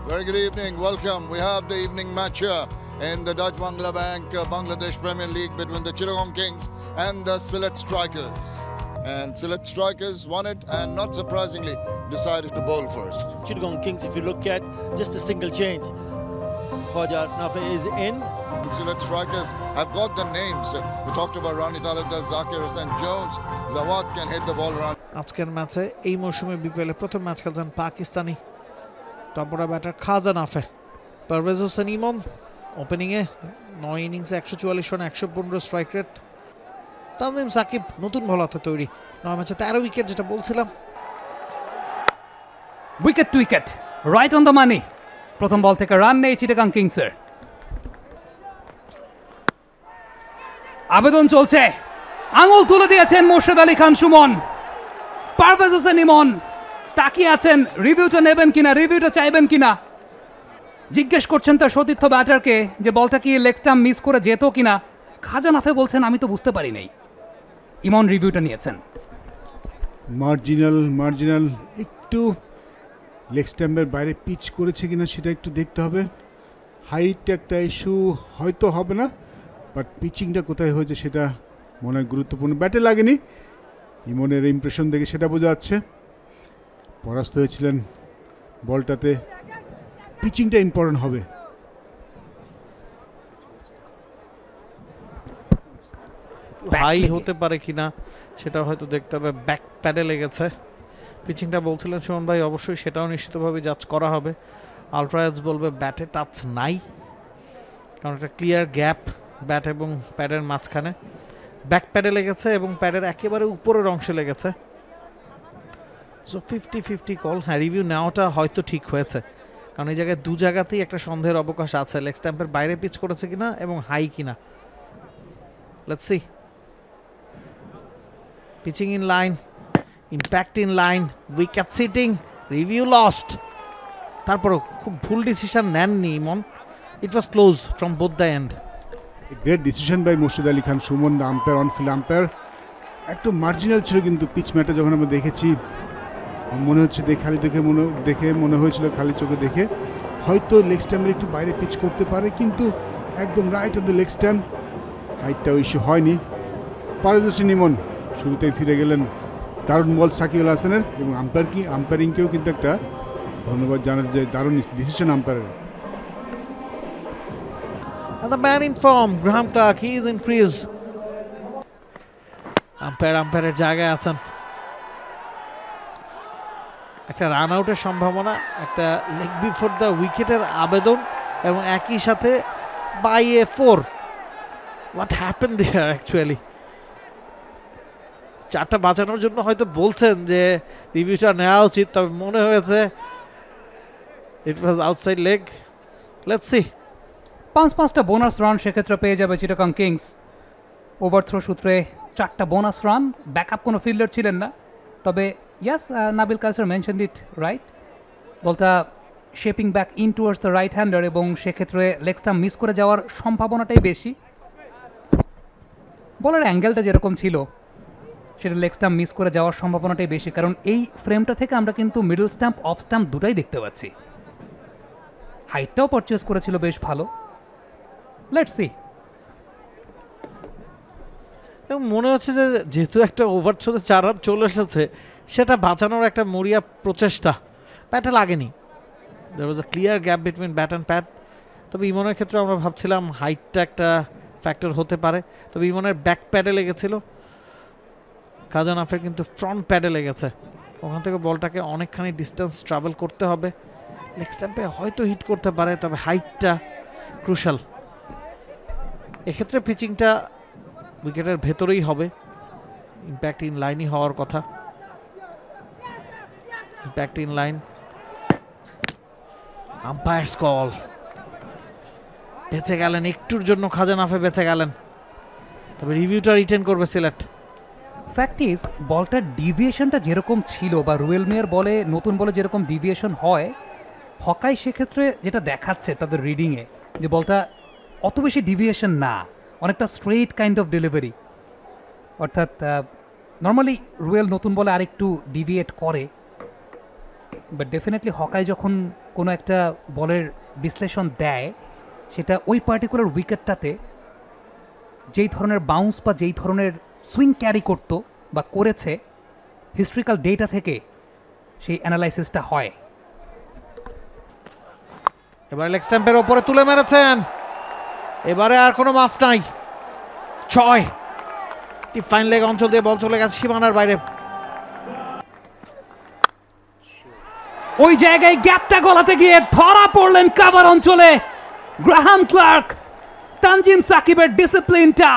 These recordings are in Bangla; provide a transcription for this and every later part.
Very good evening. Welcome. We have the evening match here in the Dutch Bangla Bank Bangladesh Premier League between the Chittagong Kings and the Sylhet Strikers. And Sylhet Strikers won it and, not surprisingly, decided to bowl first. Chittagong Kings, if you look at just a single change, Khawaja Nafi is in. Sylhet Strikers have got the names. We talked about Rani Talukdar, Zakir Hussain Jones. Zawad can hit the ball around. আজকের ম্যাচে এই মৌসুমে বিপিএল এর প্রথম ম্যাচ খেলছেন Pakistani top order batter Khawaja Nafay. Parvez Hossain Emon ওপেনিংয়ে 9 ইনিংসে 144 run 115 strike rate. Tanzim Sakib নতুন বলাতে তৈরি, 9 ম্যাচে 13 উইকেট, যেটা বলছিলাম। Wicket to wicket, right on the money. প্রথম বল থেকে রান নেই চিটাগাং কিংসের। আবেদন চলছে, আঙুল তুলে দিয়েছেন মোর্শেদ আলী খান সুমন। পারভেজ হোসেন ইমন তাকিয়ে আছেন রিভিউটা নেবেন কিনা, রিভিউটা চাইবেন কিনা। জিজ্ঞেস করছেন তার সতীর্থ ব্যাটারকে যে বলটা কি লেগ স্টাম্প মিস করে যেত কিনা। খাজা নাফে বলছেন আমি তো বুঝতে পারি নাই। ইমন রিভিউটা নিয়েছেন। মার্জিনাল একটু লেগ স্ট্যাম্পের বাইরে পিচ করেছে কিনা সেটা একটু দেখতে হবে। হাইট একটা ইস্যু হয়তো হবে না, বাট পিচিংটা কোথায় হয়েছে সেটা মনে হয় গুরুত্বপূর্ণ। ব্যাটে লাগেনি, ইমনের ইমপ্রেশন দেখে সেটা বোঝা যাচ্ছে। পরাস্ত হয়েছিলেন বলটাতে, পিচিংটা ইম্পর্টেন্ট হবে। হাই হতে পারে কিনা সেটা হয়তো দেখতে হবে। ব্যাক প্যাডে লেগেছে, পিচিংটা বলছিলেন সুমন ভাই, অবশ্যই সেটাও নিশ্চিতভাবে জাজ করা হবে। আলট্রায়াজ বলবে ব্যাটে টাচ নাই, কারণ একটা ক্লিয়ার গ্যাপ ব্যাট এবং প্যাডের মাঝখানে। ব্যাক প্যাডে লেগেছে এবং প্যাডের একেবারে উপরের অংশে লেগেছে। So 50-50 call. হ্যাঁ, রিভিউ নেওয়াটা হয়তো ঠিক হয়েছে, কারণ এই জায়গায় দু জায়গাতেই একটা সন্দেহের অবকাশ আছে, লেগ স্ট্যাম্পের বাইরে পিচ করেছে কিনা এবং হাই কিনা। Let's see. Pitching in line, impact in line, wicket সিটিং, রিভিউ লস্ট। তারপরও খুব ভুল ডিসিশন নেননি Emon. It was close from both the end. Great decision by Morshed Ali Khan Sumon, the umpire, on field umpire. একটু মার্জিনাল ছিল কিন্তু পিচ ম্যাটে যখন আমরা দেখেছি, মনে হচ্ছে দেখে মনে হয়েছিল খালি চোখে দেখে হয়তো লেগ স্ট্যাম্পের একটু বাইরে পিচ করতে পারে, কিন্তু একদম right off the leg stump. হাইটটাও ইস্যু হয়নি। পারভেজ হোসেন ইমন শুরুতেই ফিরে গেলেন। দারুণ বল সাকিব আল হাসানের, এবং আম্পায়ারিংকেও কিন্তু একটা ধন্যবাদ জানাতে যায়, দারুণ decision আম্পায়ারের। And the man in form, Graham Clark, he is in crease. আম্পায়ারের জায়গায় আছেন। একটা রান আউটের সম্ভাবনা, একটা লেগ বিফোর দ্য উইকেটের আবেদন, এবং একই সাথে by a 4। What happen there actually? 4টা বাঁচানোর জন্য হয়তো বলছেন যে রিভিউটা নেওয়া উচিত, তবে মনে হয়েছে it was outside leg. Let's see. 5টা বোনাস রান সেক্ষেত্রে পেয়ে যাবে চিটাগাং কিংস। ওভারথ্রো সূত্রে 4টা বোনাস রান। ব্যাকআপ কোনো ফিল্ডার ছিলেন না, তবে yes, Nabil Kaiser mentioned it right. বলটা shaping back in towards the right hander, এবং সেক্ষেত্রে লেগ স্টাম্প মিস করে যাওয়ার সম্ভাবনাটাই বেশি। বলের অ্যাঙ্গেলটা যেরকম ছিল, সেটা লেগ স্টাম্প মিস করে যাওয়ার সম্ভাবনাটাই বেশি, কারণ এই ফ্রেমটা থেকে আমরা কিন্তু মিডল স্টাম্প, অফ স্টাম্প দুটাই দেখতে পাচ্ছি। হাইটটাও পারচেস করেছিল বেশ ভালো। Let's see. এবং মনে হচ্ছে যে যেহেতু একটা ওভার থ্রোতে 4 রান চলে এসেছে, সেটা বাঁচানোর একটা মরিয়া প্রচেষ্টা। ব্যাটে লাগেনি, there was a clear gap between bat and pad. তবে ইমনের ক্ষেত্রে আমরা ভাবছিলাম হাইটটা একটা ফ্যাক্টর হতে পারে, তবে ইমনের ব্যাক প্যাডে লেগেছিল, খাজা নাফের কিন্তু ফ্রন্ট প্যাডে লেগেছে। ওখান থেকে বলটাকে অনেকখানি ডিস্টেন্স ট্রাভেল করতে হবে। লেগ স্ট্যাম্পে হয়তো হিট করতে পারে, তবে হাইটটা ক্রুশাল। এক্ষেত্রে পিচিংটা উইকেটের ভেতরেই হবে, ইম্প্যাক্ট ইন লাইনই হওয়ার কথা। Impact in line, umpires call. বেঁচে গেলেন একটুর জন্য, খাজা নাফে বেঁচে গেলেন, তবে রিভিউটা রিটেন করবে সিলেট। ফ্যাক্ট ইজ, বলটার ডিভিয়েশনটা যেরকম ছিল, বা রুয়েল মিয়ার বলে, নতুন বলে যেরকম ডিভিয়েশন হয়, হকাই সেক্ষেত্রে যেটা দেখাচ্ছে তাদের রিডিংয়ে, যে বলটা অত বেশি ডিভিয়েশন না, অনেকটা স্ট্রেইট কাইন্ড অফ ডেলিভারি। অর্থাৎ নর্মালি রুয়েল নতুন বলে আরেকটু ডিভিয়েট করে, বাট ডেফিনেটলি হকাই যখন কোনো একটা বলের বিশ্লেষণ দেয় সেটা ওই পার্টিকুলার উইকেটটাতে যেই ধরনের বাউন্স বা যেই ধরনের সুইং ক্যারি করতো বা করেছে হিস্ট্রিক্যাল ডেটা থেকে সেই অ্যানালাইসিসটা হয়। এবার লেগ স্ট্যাম্পের ওপরে তুলে মেরেছেন, এবারে আর কোনো মাফ নাই। 6 ফাইন লেগ অঞ্চল দিয়ে বল চলে গেছে সীমানার বাইরে। ওই জায়গায় গ্যাপটা গলাতে গিয়ে ধরা পড়লেন কাভার অঞ্চলে গ্রাহাম ক্লার্ক। তানজিম সাকিবের ডিসিপ্লিনটা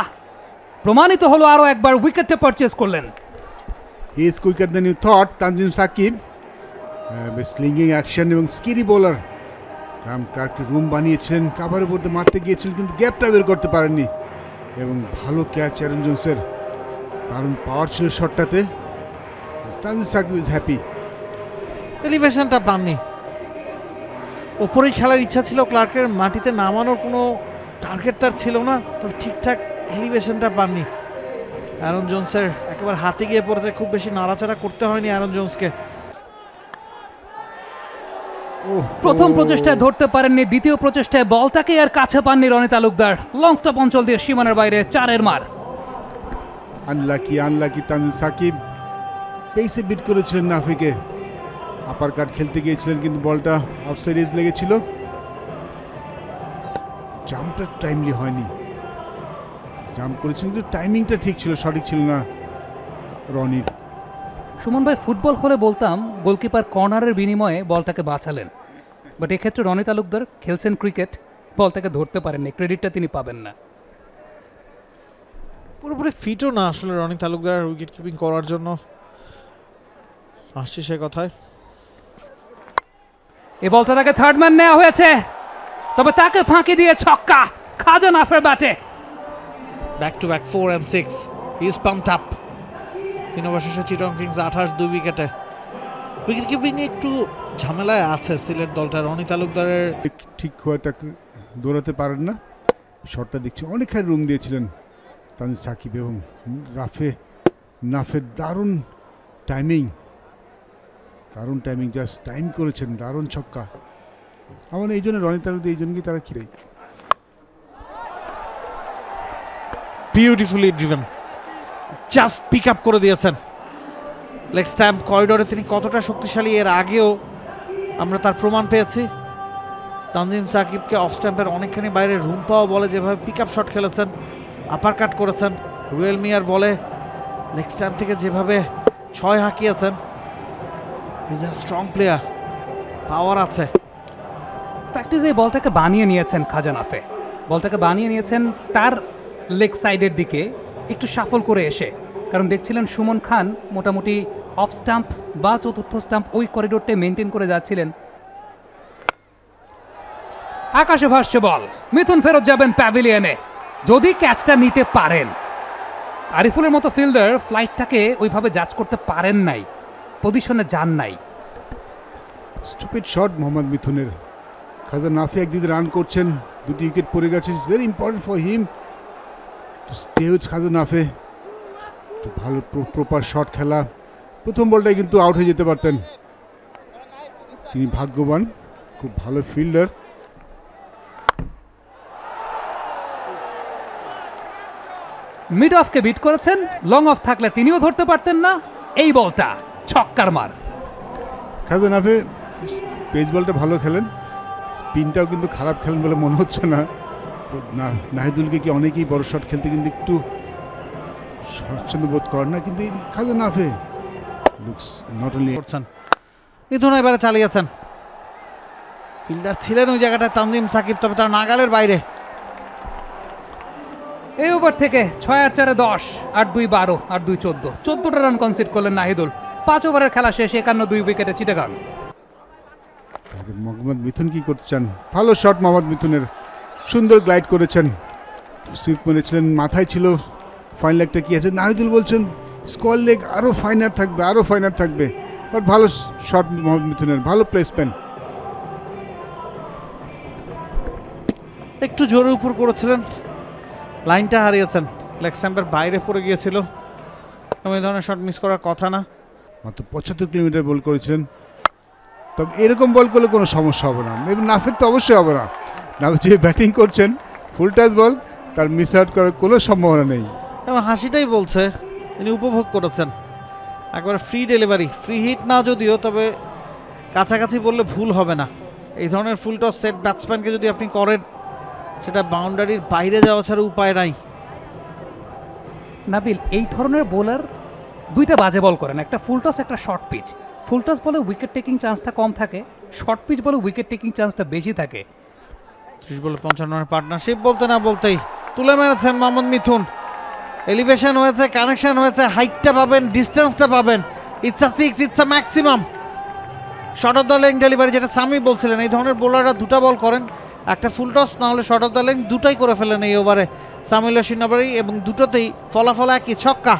প্রমাণিত হলো আরো একবার, উইকেটটা পারচেজ করলেন। He is quicker than you thought. Tanzim Sakib slinging action এবং skiddy bowler. Graham Clarke room বানিয়েছিলেন, কাভারের মধ্যে মারতে গিয়েছিলেন কিন্তু গ্যাপটা বের করতে পারেননি। এবং ভালো ক্যাচ অ্যারন জোন্সের, দারুণ পাওয়ার ছিল শটটাতে। Tanzim Sakib is happy. এলিভেশনটা পাননি, ওপরেই খেলার ইচ্ছা ছিল ক্লার্কের, মাটিতে নামানোর কোনো টার্গেট তার ছিল না, তবে ঠিকঠাক এলিভেশনটা পাননি। অ্যারন জোন্সের একেবারে হাতে গিয়ে পড়েছে, খুব বেশি নাড়াচাড়া করতে হয়নি অ্যারন জোন্সকে। প্রথম প্রচেষ্টায় ধরতে পারেননি, দ্বিতীয় প্রচেষ্টায় বলটাকে আর কাছে পাননি রনি তালুকদার। লং স্টপ অঞ্চল দিয়ে সীমানার বাইরে 4-এর মার। আনলাকি তানজিম সাকিব পেসে বিট করেছিলেন নাফিকে। আপার কাট খেলতে গিয়েছিলেন কিন্তু বলটা আউটসাইড এজ লেগেছিল। জাম্পটা টাইমলি হয়নি, জাম্প করেছিলেন কিন্তু টাইমিংটা ঠিক ছিল, সঠিক ছিল না রনির। সুমন ভাই, ফুটবল হলে বলতাম গোলকিপার কর্নারের বিনিময়ে বলটাকে বাঁচালেন, বাট এক্ষেত্রে রনি তালুকদার খেলছেন ক্রিকেট, বলটাকে ধরতে পারেননি, ক্রেডিটটা তিনি পাবেন না। পুরোপুরি ফিটও না আসলে রনি তালুকদার উইকেট কিপিং করার জন্য, আসছি সে কথায়। এই বলটা তাকে থার্ড ম্যান নেওয়া হয়েছে, তবে তাকে ফাঁকি দিয়ে ছক্কা খাজা নাফের ব্যাটে। Back to back 4 and 6, he is pumped up. 3 over শেষে চিটাগং কিংস 28 2 উইকেটে। উইকেট কিপিং নিয়ে একটু ঝামেলায় আছে সিলেট দলটা। রনি তালুকদারের ঠিক একটা দৌড়াতে পারেন না, শটটা দেখছি অনেকখানি রুম দিয়েছিলেন তানজিম সাকিব এবং নাফের দারুণ টাইমিং, জাস্ট টাইম করেছেন, দারুণ ছক্কা। আমার এই জন্য রনি তালুকদার, এই জন্যই তারা খেলে। Beautifully driven, just pick up করে দিয়েছেন। লেগ স্ট্যাম্প করিডোরে তিনি কতটা শক্তিশালী এর আগেও আমরা তার প্রমাণ পেয়েছি। তানজিম সাকিবকে অফ স্ট্যাম্পের অনেকখানি বাইরে রুম পাওয়া বলে যেভাবে পিক আপ শট খেলেছেন, আপার কাট করেছেন, রুয়েল মিয়ার বলে লেগ স্ট্যাম্প থেকে যেভাবে 6 হাঁকিয়েছেন। ইজ আ স্ট্রং প্লেয়ার, পাওয়ার আছে। প্র্যাকটিসে এই বলটাকে বানিয়ে নিয়েছেন খাজা নাফে, বলটাকে বানিয়ে নিয়েছেন তার লেগ সাইডের দিকে একটু শাফল করে এসে, কারণ দেখছিলেন সুমন খান মোটামুটি অফ স্টাম্প বা চতুর্থ স্টাম্প ওই করিডোরটা মেনটেন করে যাচ্ছিলেন। আকাশে ভাসছে বল, মিথুন ফেরত যাবেন প্যাভিলিয়নে যদি ক্যাচটা নিতে পারেন। আরিফুলের মতো ফিল্ডার ফ্লাইটটাকে ওইভাবে জাজ করতে পারেন নাই, পজিশনে যান নাই। স্টুপিড শট মোহাম্মদ মিথুনের। খাজা নাফি একদিকে রান করছেন, 2টি উইকেট পড়ে গেছে। It's very important for him to stay with Khaja Nafe. ভালো প্রপার শট খেলা, প্রথম বলটাই কিন্তু আউট হয়ে যেতে পারতেন। তিনি ভাগ্যবান, খুব ভালো ফিল্ডার। মিড অফকে বিট করেছেন, লং অফ থাকলে তিনিও ধরতে পারতেন না। এই বলটা ছক্কার মার। খাজা নাফে পেস বলটা ভালো খেলেন, স্পিনটাও কিন্তু খারাপ খেলেন বলে মনে হচ্ছে না। নাহিদুলকে কি অনেকেই বড় শট খেলতে কিন্তু একটু স্বচ্ছন্দ বোধ করেন না, কিন্তু খাজা নাফে লুকস নট অনলি করছেন। মিথুন এবারে চালিয়েছেন, ফিল্ডার ছিলেন ওই জায়গাটায় তানজিম সাকিব, তবে তার নাগালের বাইরে। এই ওভার থেকে 6 আর 4 10, 8 2 12, 8 2 14, 14টা রান কনসিড করলেন নাহিদুল। 5 ওভারের খেলা শেষ, 51 উইকেটে চিটাগাং। মোহাম্মদ মিথুন কি করতে চান? ভালো শট মোহাম্মদ মিথুনের, সুন্দর গ্লাইড করেছেন, সুইপ মেরেছিলেন, মাথায় ছিল। ফাইন লেগটা কি আছে? নাহিদুল বলছেন স্কোয়ার লেগ আরো ফাইনার থাকবে, বাট ভালো শট মোহাম্মদ মিথুনের, ভালো প্লেসমেন্ট। একটু জোরে উপর করেছিলেন, লাইনটা হারিয়েছেন, লেগ স্ট্যাম্পের বাইরে পড়ে গিয়েছিল। এই ধরনের শট মিস করার কথা না। মাত্র 75 কিলোমিটার বল করেছিলেন। তবে এরকম বল করলে কোনো সমস্যা হবে না, এবং নাফের তো অবশ্যই হবে না। নাফ যে ব্যাটিং করছেন ফুল টাচ বল, তার মিস আউট করার কোনো সম্ভাবনা নেই। এবং হাসিটাই বলছে তিনি উপভোগ করেছেন একবার ফ্রি ডেলিভারি, ফ্রি হিট না যদিও, তবে কাছাকাছি বললে ভুল হবে না। এই ধরনের ফুল টস সেট ব্যাটসম্যানকে যদি আপনি করেন, সেটা বাউন্ডারির বাইরে যাওয়া ছাড়া উপায় নাই। নাবিল, এই ধরনের বোলার দুইটা বাজে বল করেন, একটা ফুল টস একটা শর্ট পিচ। ফুল টস বলে উইকেট টেকিং চান্সটা কম থাকে, শর্ট পিচ বলে উইকেট টেকিং চান্সটা বেশি থাকে। 30 বলে 55 রানের পার্টনারশিপ বলতে না বলতেই তুলে মেরেছেন মোহাম্মদ মিথুন। এলিভেশন হয়েছে, কানেকশন হয়েছে, হাইটটা পাবেন, ডিস্টেন্সটা পাবেন। It's a 6, it's a maximum. Short of the length delivery, যেটা সামি বলছিলেন, এই ধরনের বোলাররা দুটা বল করেন, একটা ফুল টস না হলে শর্ট অফ দ্য লেং, দুটাই করে ফেলেন এই ওভারে সামিউল সিনাবারি, এবং দুটোতেই ফলাফল একই, ছক্কা।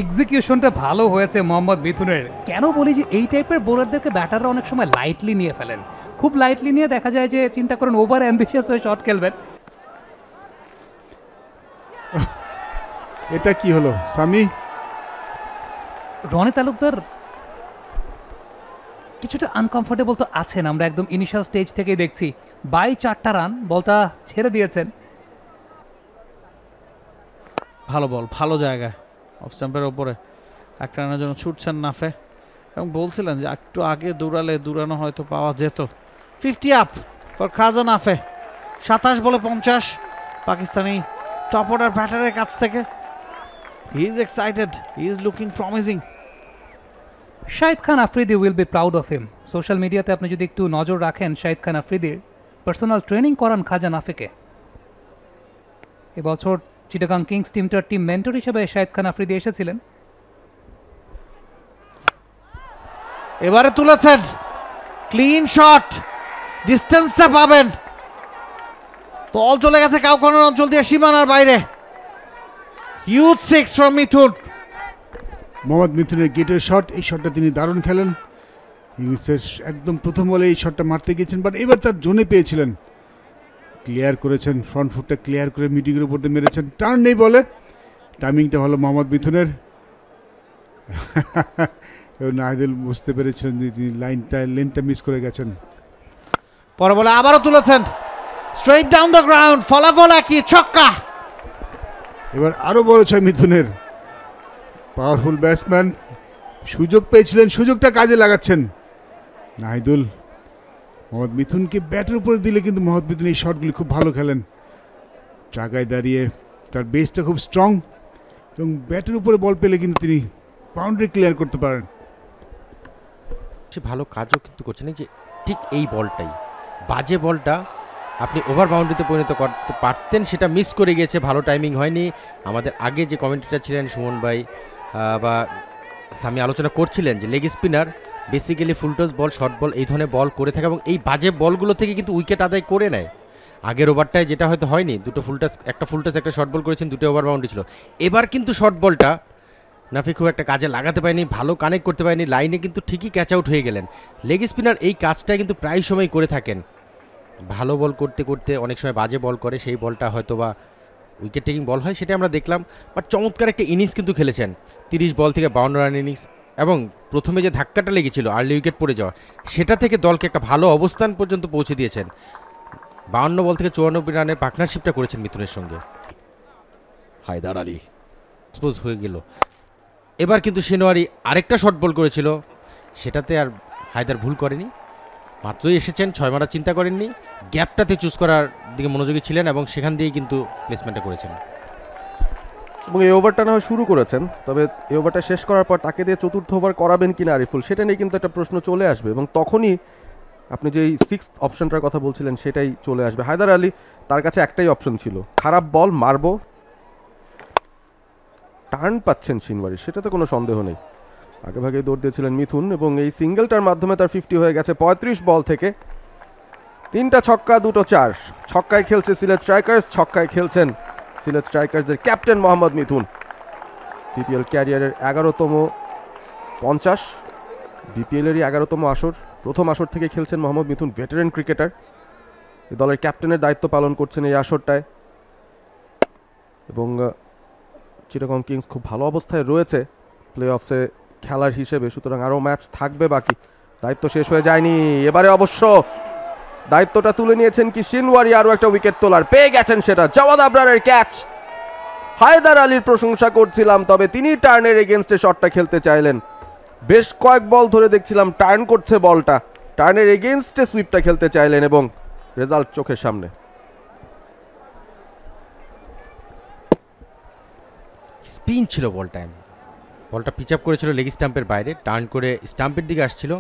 এক্সিকিউশনটা ভালো হয়েছে মোহাম্মদ মিথুনের। কেন বলি যে এই টাইপের বোলারদেরকে ব্যাটাররা অনেক সময় লাইটলি নিয়ে ফেলেন, খুব লাইটলি নিয়ে দেখা যায় যে চিন্তা করেন ওভার অ্যাম্বিশিয়াস হয়ে শট খেলবেন। এটা কি হলো সামি? রনি তালুকদার কিছুটা আনকমফোর্টেবল তো আছেন, আমরা একদম ইনিশিয়াল স্টেজ থেকেই দেখছি। 4টা রান, বলটা ছেড়ে দিয়েছেন। ভালো বল, ভালো জায়গায়, অফ স্টাম্পের ওপরে একটা রানের জন্য ছুটছেন নাফে, এবং বলছিলেন যে একটু আগে দৌড়ালে দৌড়ানো হয়তো পাওয়া যেত। 50 আপ ফর খাজা নাফে। 27 বলে 50 পাকিস্তানি টপ অর্ডার ব্যাটারের কাছ থেকে। He is excited, he is looking promising. Shahid Khan Afridi will be proud of him. Social মিডিয়াতে আপনি যদি একটু নজর রাখেন, শাহিদ খান আফ্রিদির পার্সোনাল ট্রেনিং করান খাজা নাফেকে। এবছর চিটাগাং কিংস টিমটার টিম মেন্টর হিসেবে শাহিদ খান আফ্রিদি এসেছিলেন। এবারে তুলেছেন, ক্লিন শট, ডিস্টেন্সটা পাবেন। বল চলে গেছে কাউখানের অঞ্চল দিয়ে সীমানার বাইরে। হিউজ 6 ফ্রম মিথুন। মোহাম্মদ মিথুনের গেটের শট, এই শটটা তিনি দারুণ খেলেন। ইনিংসের একদম প্রথম বলে এই শটটা মারতে গিয়েছেন, বাট এবার তার জোনে পেয়েছিলেন, ক্লিয়ার করেছেন, ফ্রন্ট ফুটটা ক্লিয়ার করে মিডিকের উপর দিয়ে মেরেছেন। টার্ন নেই বলে, টাইমিংটা হলো মোহাম্মদ মিথুনের। নাহিদুল বুঝতে পেরেছেন যে তিনি লেনটা মিস করে গেছেন। পরে বলে আবারও তুলেছেন, স্ট্রেইট ডাউন দ্য গ্রাউন্ড, ফলাফল একই, ছক্কা। এবার আরো বড় ছয় মিথুনের। পাওয়ারফুল ব্যাটসম্যান, সুযোগ পেয়েছিলেন, সুযোগটা কাজে লাগাচ্ছেন নাহিদুল। মোহাম্মদ মিথুনকে ব্যাটের উপরে দিলে কিন্তু মোহাম্মদ মিথুন এই শটগুলি খুব ভালো খেলেন। জায়গায় দাঁড়িয়ে তার বেসটা খুব স্ট্রং, এবং ব্যাটের উপরে বল পেলে কিন্তু তিনি বাউন্ডারি ক্লিয়ার করতে পারেন। সে ভালো কাজও কিন্তু করছেন, যে ঠিক এই বলটাই, বাজে বলটা আপনি ওভার বাউন্ডারিতে পরিণত করতে পারতেন, সেটা মিস করে গিয়েছে, ভালো টাইমিং হয়নি। আমাদের আগে যে কমেন্টেটর ছিলেন সুমন ভাই বা সামি আলোচনা করছিলেন যে লেগ স্পিনার বেসিক্যালি ফুলটস বল, শর্ট বল এই ধরনের বল করে থাকে, এবং এই বাজে বলগুলো থেকে কিন্তু উইকেট আদায় করে নেয়। আগের ওভারটায় যেটা হয়তো হয়নি, দুটো ফুলটস, একটা ফুলটস একটা শর্ট বল করেছেন, দুটো ওভার বাউন্ডারি ছিল। এবার কিন্তু শর্ট বলটা নাফি খুব একটা কাজে লাগাতে পারেনি, ভালো কানেক্ট করতে পারেনি, লাইনে কিন্তু ঠিকই ক্যাচ আউট হয়ে গেলেন। লেগ স্পিনার এই কাজটা কিন্তু প্রায় সময় করে থাকেন, ভালো বল করতে করতে অনেক সময় বাজে বল করে, সেই বলটা হয়তো বা উইকেট টেকিং বল হয়, সেটা আমরা দেখলাম। বাট চমৎকার একটা ইনিংস কিন্তু খেলেছেন, 30 বল থেকে 52 রান ইনিংস, এবং প্রথমে যে ধাক্কাটা লেগেছিল আর্লি উইকেট পড়ে যাওয়া, সেটা থেকে দলকে একটা ভালো অবস্থান পর্যন্ত পৌঁছে দিয়েছেন। 52 বল থেকে 94 রানের পার্টনারশিপটা করেছেন মিথুনের সঙ্গে। হায়দার আলী এক্সপোজ হয়ে গেল। এবার কিন্তু শেনওয়ারি আরেকটা শর্ট বল করেছিল, সেটাতে আর হায়দার ভুল করেনি, মাত্রই এসেছেন, 6 মারার চিন্তা করেননি, গ্যাপটাতে চুজ করার দিকে মনোযোগী ছিলেন, এবং সেখান দিয়েই কিন্তু প্লেসমেন্টটা করেছেন। এবং এই ওভারটা না হয় শুরু করেছেন, তবে এই ওভারটা শেষ করার পর তাকে দিয়ে চতুর্থ ওভার করাবেন কিনা আরিফুল, সেটা নিয়ে কিন্তু একটা প্রশ্ন চলে আসবে, এবং তখনই আপনি যে এই 6th অপশনটার কথা বলছিলেন সেটাই চলে আসবে। হায়দার আলী, তার কাছে একটাই অপশন ছিল, খারাপ বল মারবো, টার্ন পাচ্ছেন সিনওয়ারি, সেটাতে কোনো সন্দেহ নেই। আগে ভাগে দৌড় দিয়েছিলেন মিথুন, এবং এই সিঙ্গেলটার মাধ্যমে তার 50 হয়ে গেছে 35 বল থেকে। 3টা ছক্কা, 2টো 4। ছক্কায় খেলছে সিলেট স্ট্রাইকার্স, ছক্কায় খেলছেন সিলেট স্ট্রাইকার্সের ক্যাপ্টেন মোহাম্মদ মিথুন। বিপিএল ক্যারিয়ারের 11তম 50, বিপিএলেরই 11তম আসর, প্রথম আসর থেকে খেলছেন মোহাম্মদ মিথুন, ভেটারেন ক্রিকেটার, এই দলের ক্যাপ্টেনের দায়িত্ব পালন করছেন এই আসরটায়। এবং চিটাগং কিংস খুব ভালো অবস্থায় রয়েছে প্লে অফসে খেলার হিসেবে, সুতরাং আরও ম্যাচ থাকবে বাকি। দায়িত্ব শেষ হয়ে যায়নি, এবারে অবশ্য দায়িত্বটা তুলে নিয়েছেন কি সিনওয়ারি, আরো একটা উইকেট তোলার পেয়ে গেছেন সেটা জাওয়াদ আবরারের ক্যাচ। হায়দার আলীর প্রশংসা করছিলাম, তবে তিনি টার্নের এগেনস্টে শটটা খেলতে চাইলেন। বেশ কয়েক বল ধরে দেখছিলাম টার্ন করছে বলটা, টার্নের এগেনস্টে সুইপটা খেলতে চাইলেন এবং রেজাল্ট চোখের সামনে। স্পিন ছিল বলটা, বলটা পিচ আপ করেছিল লেগ স্টাম্পের বাইরে, টার্ন করে স্টাম্পের দিকে আসছিল,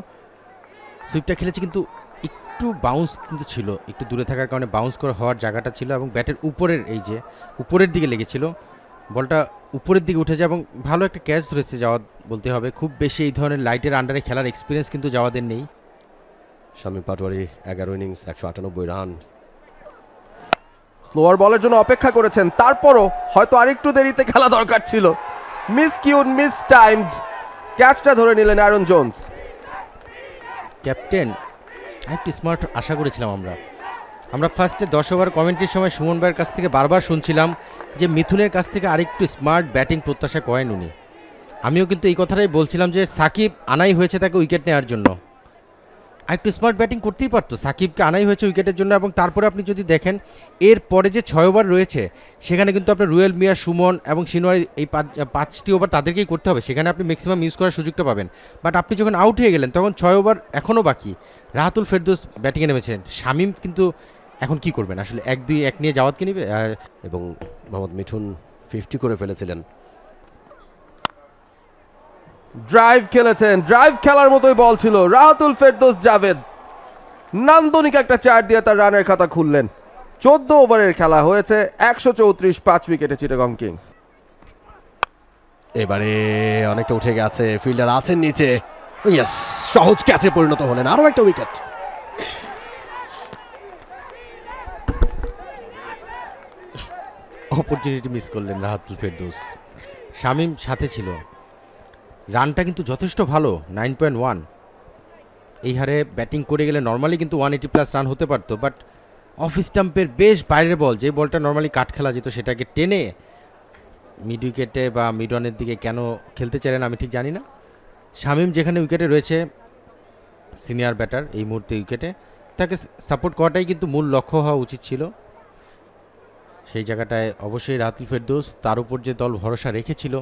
সুইপটা খেলেছে কিন্তু একটু বাউন্স কিন্তু ছিল, একটু দূরে থাকার কারণে বাউন্স করে হওয়ার জায়গাটা ছিল এবং ব্যাটের উপরের এই যে উপরের দিকে লেগেছিল, বলটা উপরের দিকে উঠে যায় এবং ভালো একটা ক্যাচ ধরেছে জাওয়াদ বলতে হবে। খুব বেশি এই ধরনের লাইটের আন্ডারে খেলার এক্সপিরিয়েন্স কিন্তু জাওয়াদের নেই। Shamim Patwari 11 innings 198 run. Slower বলের জন্য অপেক্ষা করেছেন, তারপরও হয়তো আরেকটু দেরিতে খেলা দরকার ছিল। মিস কিউন, মিস টাইমড, ক্যাচটা ধরে নিলেন অ্যারন জোন্স। ক্যাপ্টেন একটু স্মার্ট আশা করেছিলাম আমরা ফার্স্টে 10 ওভার কমেন্ট্রির সময় সুমন ভাইয়ের কাছ থেকে বারবার শুনছিলাম যে মিথুনের কাছ থেকে আরেকটু স্মার্ট ব্যাটিং প্রত্যাশা করেন উনি। আমিও কিন্তু এই কথাটাই বলছিলাম যে সাকিব আনাই হয়েছে তাকে উইকেট নেওয়ার জন্য, আরেকটু স্মার্ট ব্যাটিং করতেই পারতো। সাকিবকে আনাই হয়েছে উইকেটের জন্য এবং তারপরে আপনি যদি দেখেন এর পরে যে 6 ওভার রয়েছে সেখানে কিন্তু আপনার রুয়েল মিয়া, সুমন এবং সিনোয়ারি এই 5টি ওভার তাদেরকেই করতে হবে, সেখানে আপনি ম্যাক্সিমাম ইউজ করার সুযোগটা পাবেন। বাট আপনি যখন আউট হয়ে গেলেন তখন 6 ওভার এখনও বাকি, রাহাতুল ফেরদৌস ব্যাটিংয়ে নেমেছেন, শামীম কিন্তু এখন কি করবেন আসলে? 1-2-1 নিয়ে জাওয়াদকে নিবে এবং মোহাম্মদ মিঠুন 50 করে ফেলেছিলেন। ড্রাইভ খেলেছেন, ড্রাইভ খেলার মতোই বল ছিল। রাহাতুল ফেরদৌস জাভেদ নান্দনিক একটা 4 দিয়ে তার রানের খাতা খুললেন। 14 ওভারের খেলা হয়েছে, 134, 5 উইকেটে চিটাগং কিংস। এবারে অনেকটা উঠে গেছে, ফিল্ডার আছেন নিচে, ইয়েস, সহজ ক্যাচে পরিণত হলেন, আরো একটা উইকেট। অপরচুনিটি মিস করলেন রাহাতুল ফেরদৌস। শামীম সাথে ছিল, রানটা কিন্তু যথেষ্ট ভালো, 9.1। এই হারে ব্যাটিং করে গেলে নর্মালি কিন্তু 180+ রান হতে পারতো, বাট অফ স্টাম্পের বেশ বাইরের বল, যে বলটা নর্মালি কাট খেলা যেত সেটাকে টেনে মিড উইকেটে বা মিড অনের দিকে কেন খেলতে চাইলেন আমি ঠিক জানি না। শামীম যেখানে উইকেটে রয়েছে, সিনিয়র ব্যাটার এই মুহূর্তে উইকেটে, তাকে সাপোর্ট করাটাই কিন্তু মূল লক্ষ্য হওয়া উচিত ছিল। সেই জায়গাটায় অবশ্যই রাহাতুল ফেরদৌস, তার উপর যে দল ভরসা রেখেছিল,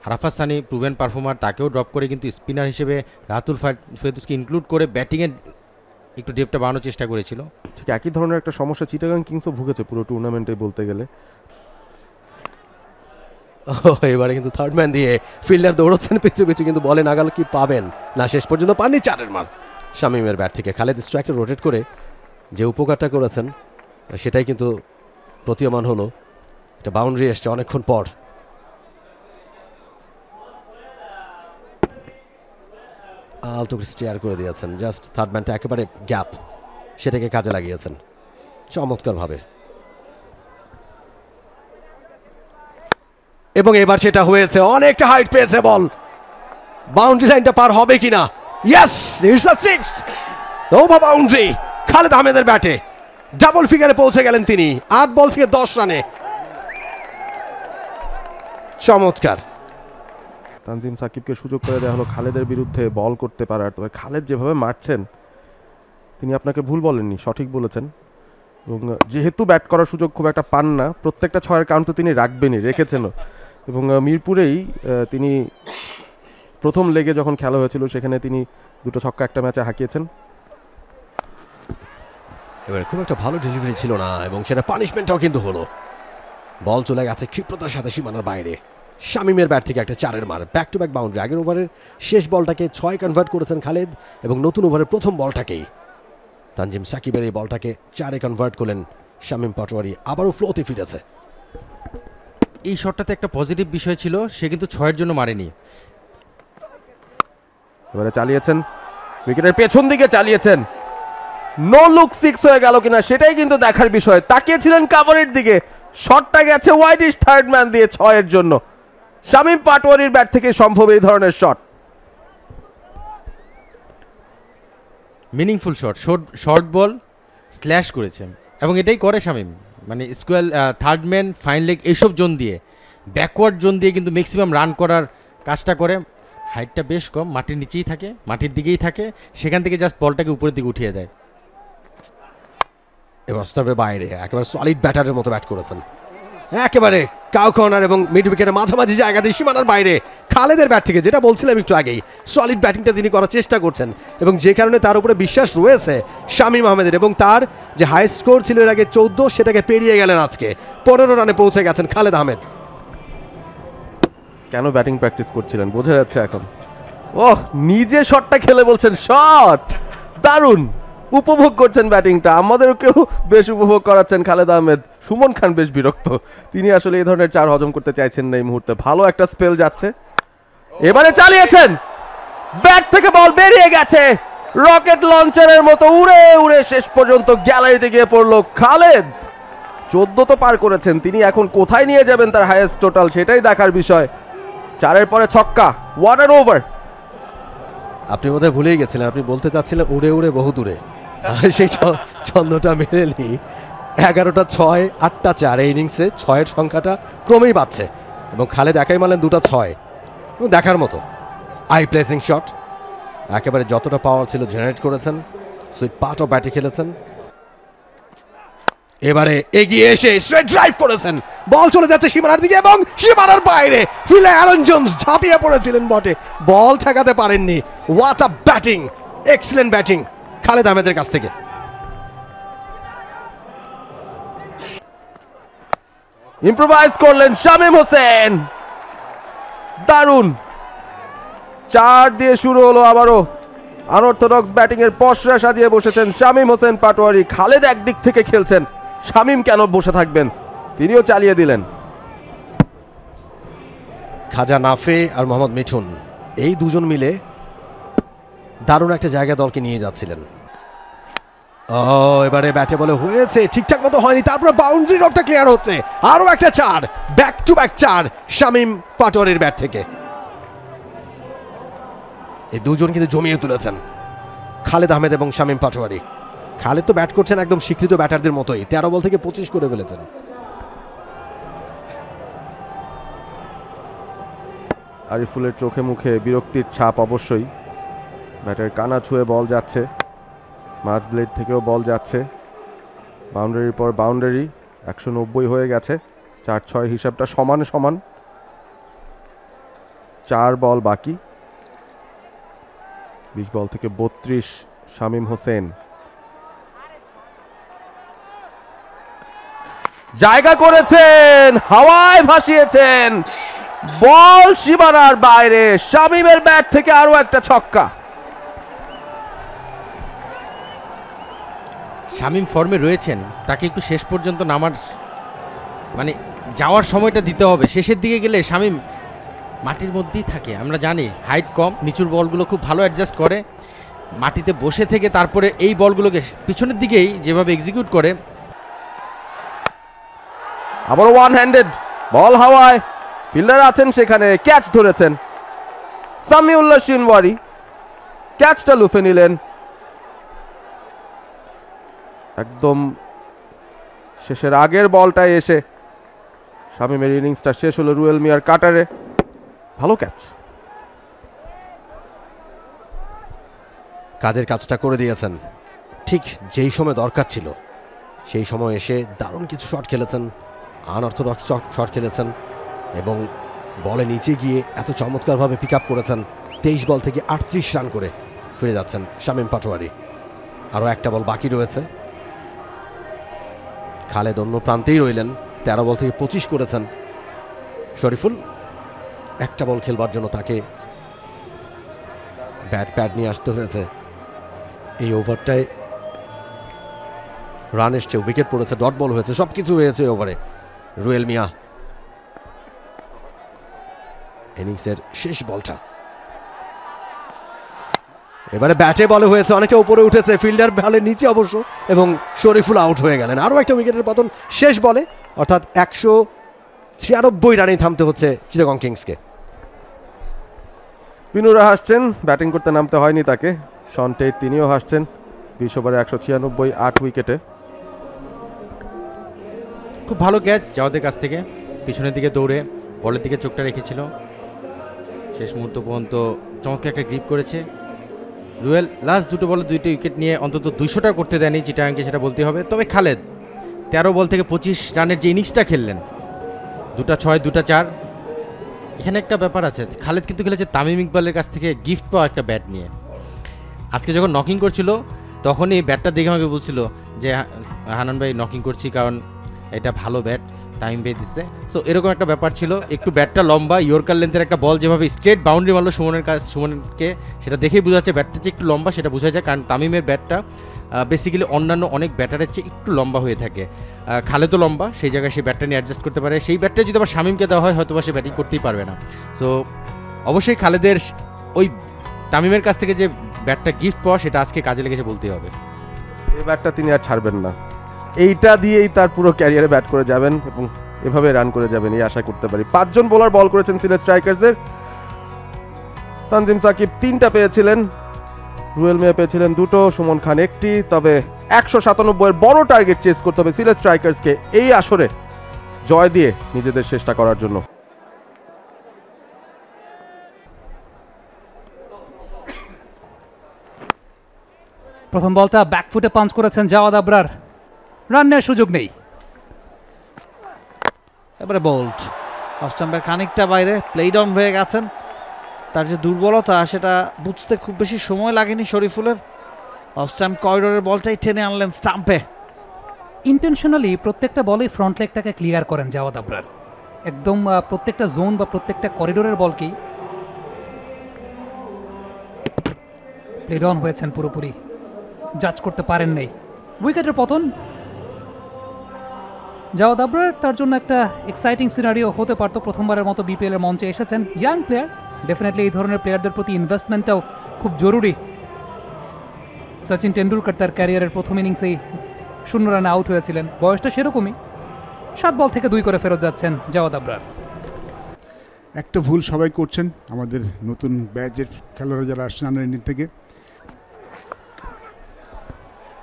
আরাফাত সানি প্রুভেন পারফর্মার, তাকেও ড্রপ করে কিন্তু স্পিনার হিসেবে রাহাতুল ফেরদৌসকে ইনক্লুড করে ব্যাটিংয়ের একটু ডেপটা বাড়ানোর চেষ্টা করেছিল। ঠিক একই ধরনের একটা সমস্যা চিটাগং কিংসও ভুগেছে পুরো টুর্নামেন্টে বলতে গেলে। এবারে কিন্তু থার্ড ম্যান দিয়ে ফিল্ডার দৌড়চ্ছেন পিছু পিছু, কিন্তু বলে নাগাল কি পাবেন না, শেষ পর্যন্ত পাননি 4-এর মার। শামীমের ব্যাট থেকে খালেদ স্ট্রাইকটা রোটেট করে যে উপকারটা করেছেন সেটাই কিন্তু প্রতীয়মান হলো। একটা বাউন্ডারি এসছে অনেকক্ষণ পর। আলতো স্টেয়ার করে দিয়েছেন, জাস্ট থার্ড ম্যানটা একেবারে গ্যাপ, সেটাকে কাজে লাগিয়েছেন চমৎকার ভাবে। এবং এবার সেটা হয়েছে, অনেকটা হাইট পেয়েছে বল, বাউন্ডারি লাইনটা পার হবে কিনা। Yes, it's a 6 over boundary. Khaled আহমেদের ব্যাটে ডাবল ফিগারে পৌঁছে গেলেন তিনি, 8 বল থেকে 10 রানে। চমৎকার। তানজিম সাকিবকে সুযোগ করে দেওয়া হলো খালেদের বিরুদ্ধে বল করতে পারার, তবে খালেদ যেভাবে মারছেন তিনি আপনাকে ভুল বলেননি, সঠিক বলেছেন। এবং যেহেতু ব্যাট করার সুযোগ খুব একটা পান না, প্রত্যেকটা 6-এর কাউন্ট তো তিনি রাখবেনই, রেখেছেনও। এবং মিরপুরেই তিনি প্রথম লেগে যখন খেলা হয়েছিল সেখানে তিনি 2 ছক্কা একটা ম্যাচে হাঁকিয়েছেন। এবার খুব একটা ভালো ডেলিভারি ছিল না এবং সেটা পানিশমেন্টটাও কিন্তু হলো। বল চলে গেছে ক্ষিপ্রতার সাথে সীমানার বাইরে। শামীমের ব্যাট থেকে একটা 4-এর মার, ব্যাক টু ব্যাক বাউন্ডারি। আগের ওভারের শেষ বলটাকে 6 কনভার্ট করেছেন খালেদ এবং নতুন ওভারের প্রথম বলটাকেই তানজিম সাকিবের এই বলটাকে 4-এ কনভার্ট করলেন শামীম পাটোয়ারি, আবারও ফ্লোতে ফিরেছে। এই শটটাতে একটা পজিটিভ বিষয় ছিল, সে কিন্তু 6-এর জন্য মারেনি। এবারে চালিয়েছেন উইকেটের পেছন দিকে, চালিয়েছেন, নো লুক 6 হয়ে গেল কিনা সেটাই কিন্তু দেখার বিষয়। তাকিয়েছিলেন কাভারের দিকে, শটটা গেছে ওয়াইডিশ থার্ড ম্যান দিয়ে 6-এর জন্য। শামীম পাটোয়ারির ব্যাট থেকে সম্ভব এই ধরনের shot. Meaningful shot, short ball slash করেছেন এবং এটাই করে শামীম, মানে square, third man, fine leg, এইসব জোন দিয়ে, ব্যাকওয়ার্ড জোন দিয়ে কিন্তু ম্যাক্সিমাম রান করার কাজটা করে। হাইটটা বেশ কম, মাটির নিচেই থাকে, মাটির দিকেই থাকে, সেখান থেকে জাস্ট বলটাকে উপরের দিকে উঠিয়ে দেয়। এবার স্টার্ভের বাইরে একেবারে সলিড ব্যাটারের মতো ব্যাট করেছেন, একেবারে কাউ কর্নার এবং মিড উইকেটের মাঝামাঝি জায়গা দিয়ে সীমানার বাইরে খালেদের ব্যাট থেকে, যেটা বলছিলাম একটু আগেই, সলিড ব্যাটিংটা তিনি করার চেষ্টা করছেন এবং যে কারণে তার উপরে বিশ্বাস রয়েছে শামীম আহমেদের, এবং তার যে হাই স্কোর ছিল এর আগে 14 সেটাকে পেরিয়ে গেলেন আজকে, 15 রানে পৌঁছে গেছেন খালেদ আহমেদ। কেন ব্যাটিং প্র্যাকটিস করছিলেন বোঝা যাচ্ছে এখন। ওহ, নিজে শটটা খেলে বলছেন শট, দারুণ উপভোগ করছেন ব্যাটিংটা, আমাদেরকেও বেশ উপভোগ করাচ্ছেন খালেদ আহমেদ। সুমন খান বেশ বিরক্ত, তিনি আসলে এই ধরনের 4 হজম করতে চাইছেন না এই মুহূর্তে। ভালো একটা স্পেল যাচ্ছে, এবারে চালিয়েছেন, ব্যাট থেকে বল বেরিয়ে গেছে, রকেট লঞ্চারের মতো উড়ে উড়ে শেষ পর্যন্ত গ্যালারিতে গিয়ে পড়লো খালেদ। 14 তো পার করেছেন, তিনি এখন কোথায় নিয়ে যাবেন তার হাইয়েস্ট টোটাল সেটাই দেখার বিষয়। 4-এর পরে ছক্কা, ওয়াট অ্যান ওভার। আপনি বোধহয় ভুলেই গেছিলেন, আপনি বলতে চাচ্ছিলেন উড়ে উড়ে বহু দূরে, সেই ছন্দটা মেলেনি। 11টা 6, 8টা 4, এই ইনিংসে 6-এর সংখ্যাটা ক্রমেই বাড়ছে এবং খালেদ একাই মারলেন 2টা 6, দেখার মতো আই প্লেসিং শট, একেবারে যতটা পাওয়ার ছিল জেনারেট করেছেন, সুইট পার্ট অফ ব্যাটে খেলেছেন। এবারে এগিয়ে এসে স্ট্রেট ড্রাইভ করেছেন, বল চলে যাচ্ছে সীমানার দিকে এবং সীমানার বাইরে ফিল্ডে অ্যারন জোন্স ঝাঁপিয়ে পড়েছিলেন বটে, বল ঠেকাতে পারেননি। What a batting, excellent batting Khaled আহমেদের কাছ থেকে। ইম্প্রোভাইজ করলেন শামীম হোসেন, দারুণ। 4 দিয়ে শুরু হলো আবারও আনঅর্থোডক্স ব্যাটিং এর পসরা সাজিয়ে বসেছেন শামীম হোসেন পাটোয়ারি। খালেদ একদিক থেকে খেলছেন, শামীম কেন বসে থাকবেন, তিনিও চালিয়ে দিলেন। খাজা নাফে আর মোহাম্মদ মিঠুন এই দুজন মিলে দারুণ একটা জায়গা দলকে নিয়ে যাচ্ছিলেন। এবারে ব্যাটে বলে হয়েছে, ঠিকঠাক মতো হয়নি, তারপরে বাউন্ডারি রকটা ক্লিয়ার হচ্ছে, আরো একটা 4, ব্যাক টু ব্যাক 4 শামীম পাটোয়ারির ব্যাট থেকে। এই দুজন কিন্তু জমিয়ে তুলেছেন খালেদ আহমেদ এবং শামীম পাটোয়ারি। খালেদ তো ব্যাট করছেন একদম স্বীকৃত ব্যাটারদের মতোই, 13 বল থেকে 25 করে ফেলেছেন। আরিফুলের চোখে মুখে বিরক্তির ছাপ অবশ্যই, ব্যাটের কানা ছুঁয়ে বল যাচ্ছে, মাঝ ব্লেড থেকেও বল যাচ্ছে, বাউন্ডারির পর বাউন্ডারি, 190 হয়ে গেছে, 4-6 হিসাবটা সমান সমান, 4 বল বাকি, 20 বল থেকে 32। শামীম হোসেন জায়গা করেছেন, হাওয়ায় ভাসিয়েছেন, বল সীমানার বাইরে, শামীমের ব্যাট থেকে আরো একটা ছক্কা। শামীম ফর্মে রয়েছেন, তাকে একটু শেষ পর্যন্ত নামার মানে যাওয়ার সময়টা দিতে হবে। শেষের দিকে গেলে শামীম মাটির মধ্যেই থাকে, আমরা জানি হাইট কম, নিচুর বলগুলো খুব ভালো অ্যাডজাস্ট করে, মাটিতে বসে থেকে তারপরে এই বলগুলোকে পিছনের দিকেই যেভাবে এক্সিকিউট করে। আবার ওয়ান হ্যান্ডেড বল হাওয়ায়, ফিল্ডার আছেন সেখানে, ক্যাচ ধরেছেন সামিউল্লাহ শিনওয়ারি, ক্যাচটা লুফে নিলেন। একদম শেষের আগের বলটায় এসে শামীমের ইনিংসটা শেষ হলো রুয়েল মিয়ার কাটারে, ভালো ক্যাচ। কাজের কাজটা করে দিয়েছেন, ঠিক যেই সময় দরকার ছিল সেই সময় এসে দারুণ কিছু শট খেলেছেন, আনঅর্থোডক্স শট খেলেছেন এবং বলে নিচে গিয়ে এত চমৎকারভাবে পিক আপ করেছেন। 23 বল থেকে 38 রান করে ফিরে যাচ্ছেন শামীম পাটোয়ারি। আরও একটা বল বাকি রয়েছে, খালেদ অন্য প্রান্তেই রইলেন, 13 বল থেকে 25 করেছেন শরীফুল। একটা বল খেলবার জন্য তাকে ব্যাট প্যাড নিয়ে আসতে হয়েছে। এই ওভারটায় রান এসছে, উইকেট পড়েছে, ডট বল হয়েছে, সবকিছু হয়েছে ওভারে। রুয়েল মিয়া ইনিংসের শেষ বলটা, এবারে ব্যাটে বলে হয়েছে, অনেকটা উপরে উঠেছে, ফিল্ডার বলের নিচে অবশ্য, এবং শরীফুল আউট হয়ে গেলেন। আরও একটা উইকেটের পতন শেষ বলে, অর্থাৎ 196 রানেই থামতে হচ্ছে চিটাগং কিংসকে। পিনুরা হাসছেন, ব্যাটিং করতে নামতে হয়নি তাকে। শন টেট তিনিও হাসছেন, 20 ওভারে 196, 8 উইকেটে। খুব ভালো ক্যাচ জাওয়াদের কাছ থেকে, পিছনের দিকে দৌড়ে বলের দিকে চোখটা রেখেছিল, শেষ মুহূর্ত পর্যন্ত চমৎকার একটা গ্রিপ করেছে রুয়েল। লাস্ট দুটো বলে 2টি উইকেট নিয়ে অন্তত 200টা করতে দেয়নি চিটাগাংকে, সেটা বলতে হবে। তবে খালেদ 13 বল থেকে 25 রানের যে ইনিংসটা খেললেন, 2টা 6 2টা 4, এখানে একটা ব্যাপার আছে। খালেদ কিন্তু খেলেছে তামিম ইকবালের কাছ থেকে গিফট পাওয়া একটা ব্যাট নিয়ে। আজকে যখন নকিং করছিল তখনই ব্যাটটা দেখে আমাকে বলছিল যে হানান ভাই নকিং করছি কারণ এটা ভালো ব্যাট, তামিম ভাই দিচ্ছে। সো এরকম একটা ব্যাপার ছিল। একটু ব্যাটটা লম্বা, ইয়র্কার লেন্থের একটা বল যেভাবে স্ট্রেট বাউন্ডারি মারলো সুমনকে, সেটা দেখেই বোঝা যাচ্ছে ব্যাটটা যে একটু লম্বা, সেটা বোঝা যায়। কারণ তামিমের ব্যাটটা বেসিক্যালি অন্যান্য অনেক ব্যাটারের চেয়ে একটু লম্বা হয়ে থাকে। খালেদও লম্বা, সেই জায়গায় সেই ব্যাটটা নিয়ে অ্যাডজাস্ট করতে পারে। সেই ব্যাটটা যদি আবার শামিমকে দেওয়া হয় হয়তো বা সে ব্যাটিং করতেই পারবে না। সো অবশ্যই খালেদের ওই তামিমের কাছ থেকে যে ব্যাটটা গিফট পাওয়া, সেটা আজকে কাজে লেগেছে বলতেই হবে। এই ব্যাটটা তিনি আর ছাড়বেন না, এইটা দিয়েই তার পুরো ক্যারিয়ারে ব্যাট করে যাবেন এবং এভাবে রান করে যাবেন এই আশা করতে পারি। 5 জন বোলার বল করেছেন সিলেট স্ট্রাইকার্সের। তানজিম সাকিব 3টা পেয়েছিলেন, রুয়েল মিয়া পেয়েছিলেন 2টো, সুমন খান 1টি। তবে 197 এর বড় টার্গেট চেস করতে হবে সিলেট স্ট্রাইকার্সকে এই আসরে জয় দিয়ে নিজেদের চেষ্টা করার জন্য। প্রথম বলটা ব্যাকফুটে পাঞ্চ করেছেন জাওয়াদ আবরার, রান নেওয়ার সুযোগ নেই। এবারে বোল্ড অফ স্টাম্পের খানিকটা বাইরে, প্লেড অন হয়ে গেছেন। তার যে দুর্বলতা সেটা বুঝতে খুব বেশি সময় লাগেনি শরীফুলের। অফ স্টাম্প করিডোরের বলটাই টেনে আনলেন স্টাম্পে। ইন্টেনশনালি প্রত্যেকটা বলেই ফ্রন্ট লেগটাকে ক্লিয়ার করেন জাওয়াদ আবরার, একদম প্রত্যেকটা জোন বা প্রত্যেকটা করিডোরের বলকেই প্লেড অন হয়েছেন পুরোপুরি, জাজ করতে পারেন নাই। উইকেটের পতন জাওয়াদ আবরার, তার জন্য একটা এক্সাইটিং সিনারিও হতে পারতো। প্রথমবারের মতো বিপিএল এর মঞ্চে এসেছেন, ইয়াং প্লেয়ার, ডেফিনেটলি এই ধরনের প্লেয়ারদের প্রতি ইনভেস্টমেন্টটাও খুব জরুরি। সচিন টেন্ডুলকার তার ক্যারিয়ারের প্রথম ইনিংসেই 0 রানে আউট হয়েছিলেন, বয়সটা সেরকমই। 7 বল থেকে 2 করে ফেরত যাচ্ছেন জাওয়াদ আবরার। একটা ভুল সবাই করছেন আমাদের নতুন ব্যাচের খেলোয়াড়রা যারা আসছেন আন্ডার 19 থেকে।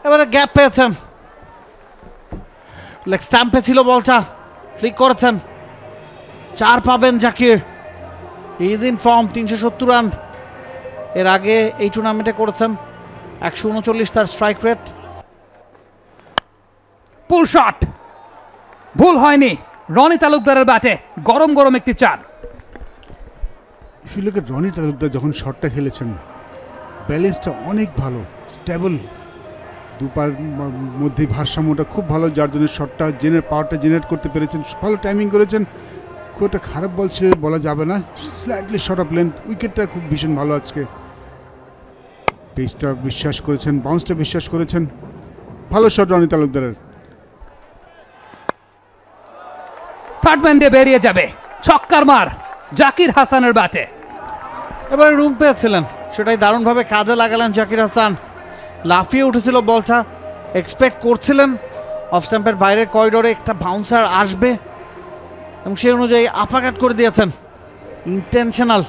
এবারে গ্যাপ পেয়েছেন, লেগ স্টাম্পে ছিল বলটা, ফ্লিক করেছেন। 4 পাবেন Zakir, is in form, 370 run এর আগে এই টুর্নামেন্টে করেছেন। 139 তার স্ট্রাইক রেট। পুল শট, ভুল হয়নি রনি তালুকদারের ব্যাটে, গরম গরম একটি 4। রনি তালুকদার যখন শটটা খেলেছেন ব্যালেন্সটা অনেক ভালো, স্টেবল, দুপার মধ্যে ভারসাম্যটা খুব ভালো, যার জন্য শটটা পাওয়ারটা জেনারেট করতে পেরেছেন। ভালো টাইমিং করেছেন, খুব একটা খারাপ বল ছিল বলা যাবে না, স্লাইটলি শর্ট অফ লেন্থ। উইকেটটা খুব ভীষণ ভালো আজকে, পেসটা বিশ্বাস করেছেন, বাউন্সটা বিশ্বাস করেছেন। ভালো শট রনি তালুকদারের। থার্ড ম্যান দিয়ে বেরিয়ে যাবে, ছক্কার মার জাকির হাসানের ব্যাটে। এবারে রুম পেয়েছিলেন, সেটাই দারুণভাবে কাজে লাগালেন জাকির হাসান। লাফিয়ে উঠেছিল বলটা, এক্সপেক্ট করছিলেন অফ স্ট্যাম্পের বাইরের করিডোরে একটা বাউন্সার আসবে এবং সেই অনুযায়ী আপাকাট করে দিয়েছেন। ইন্টেনশনাল,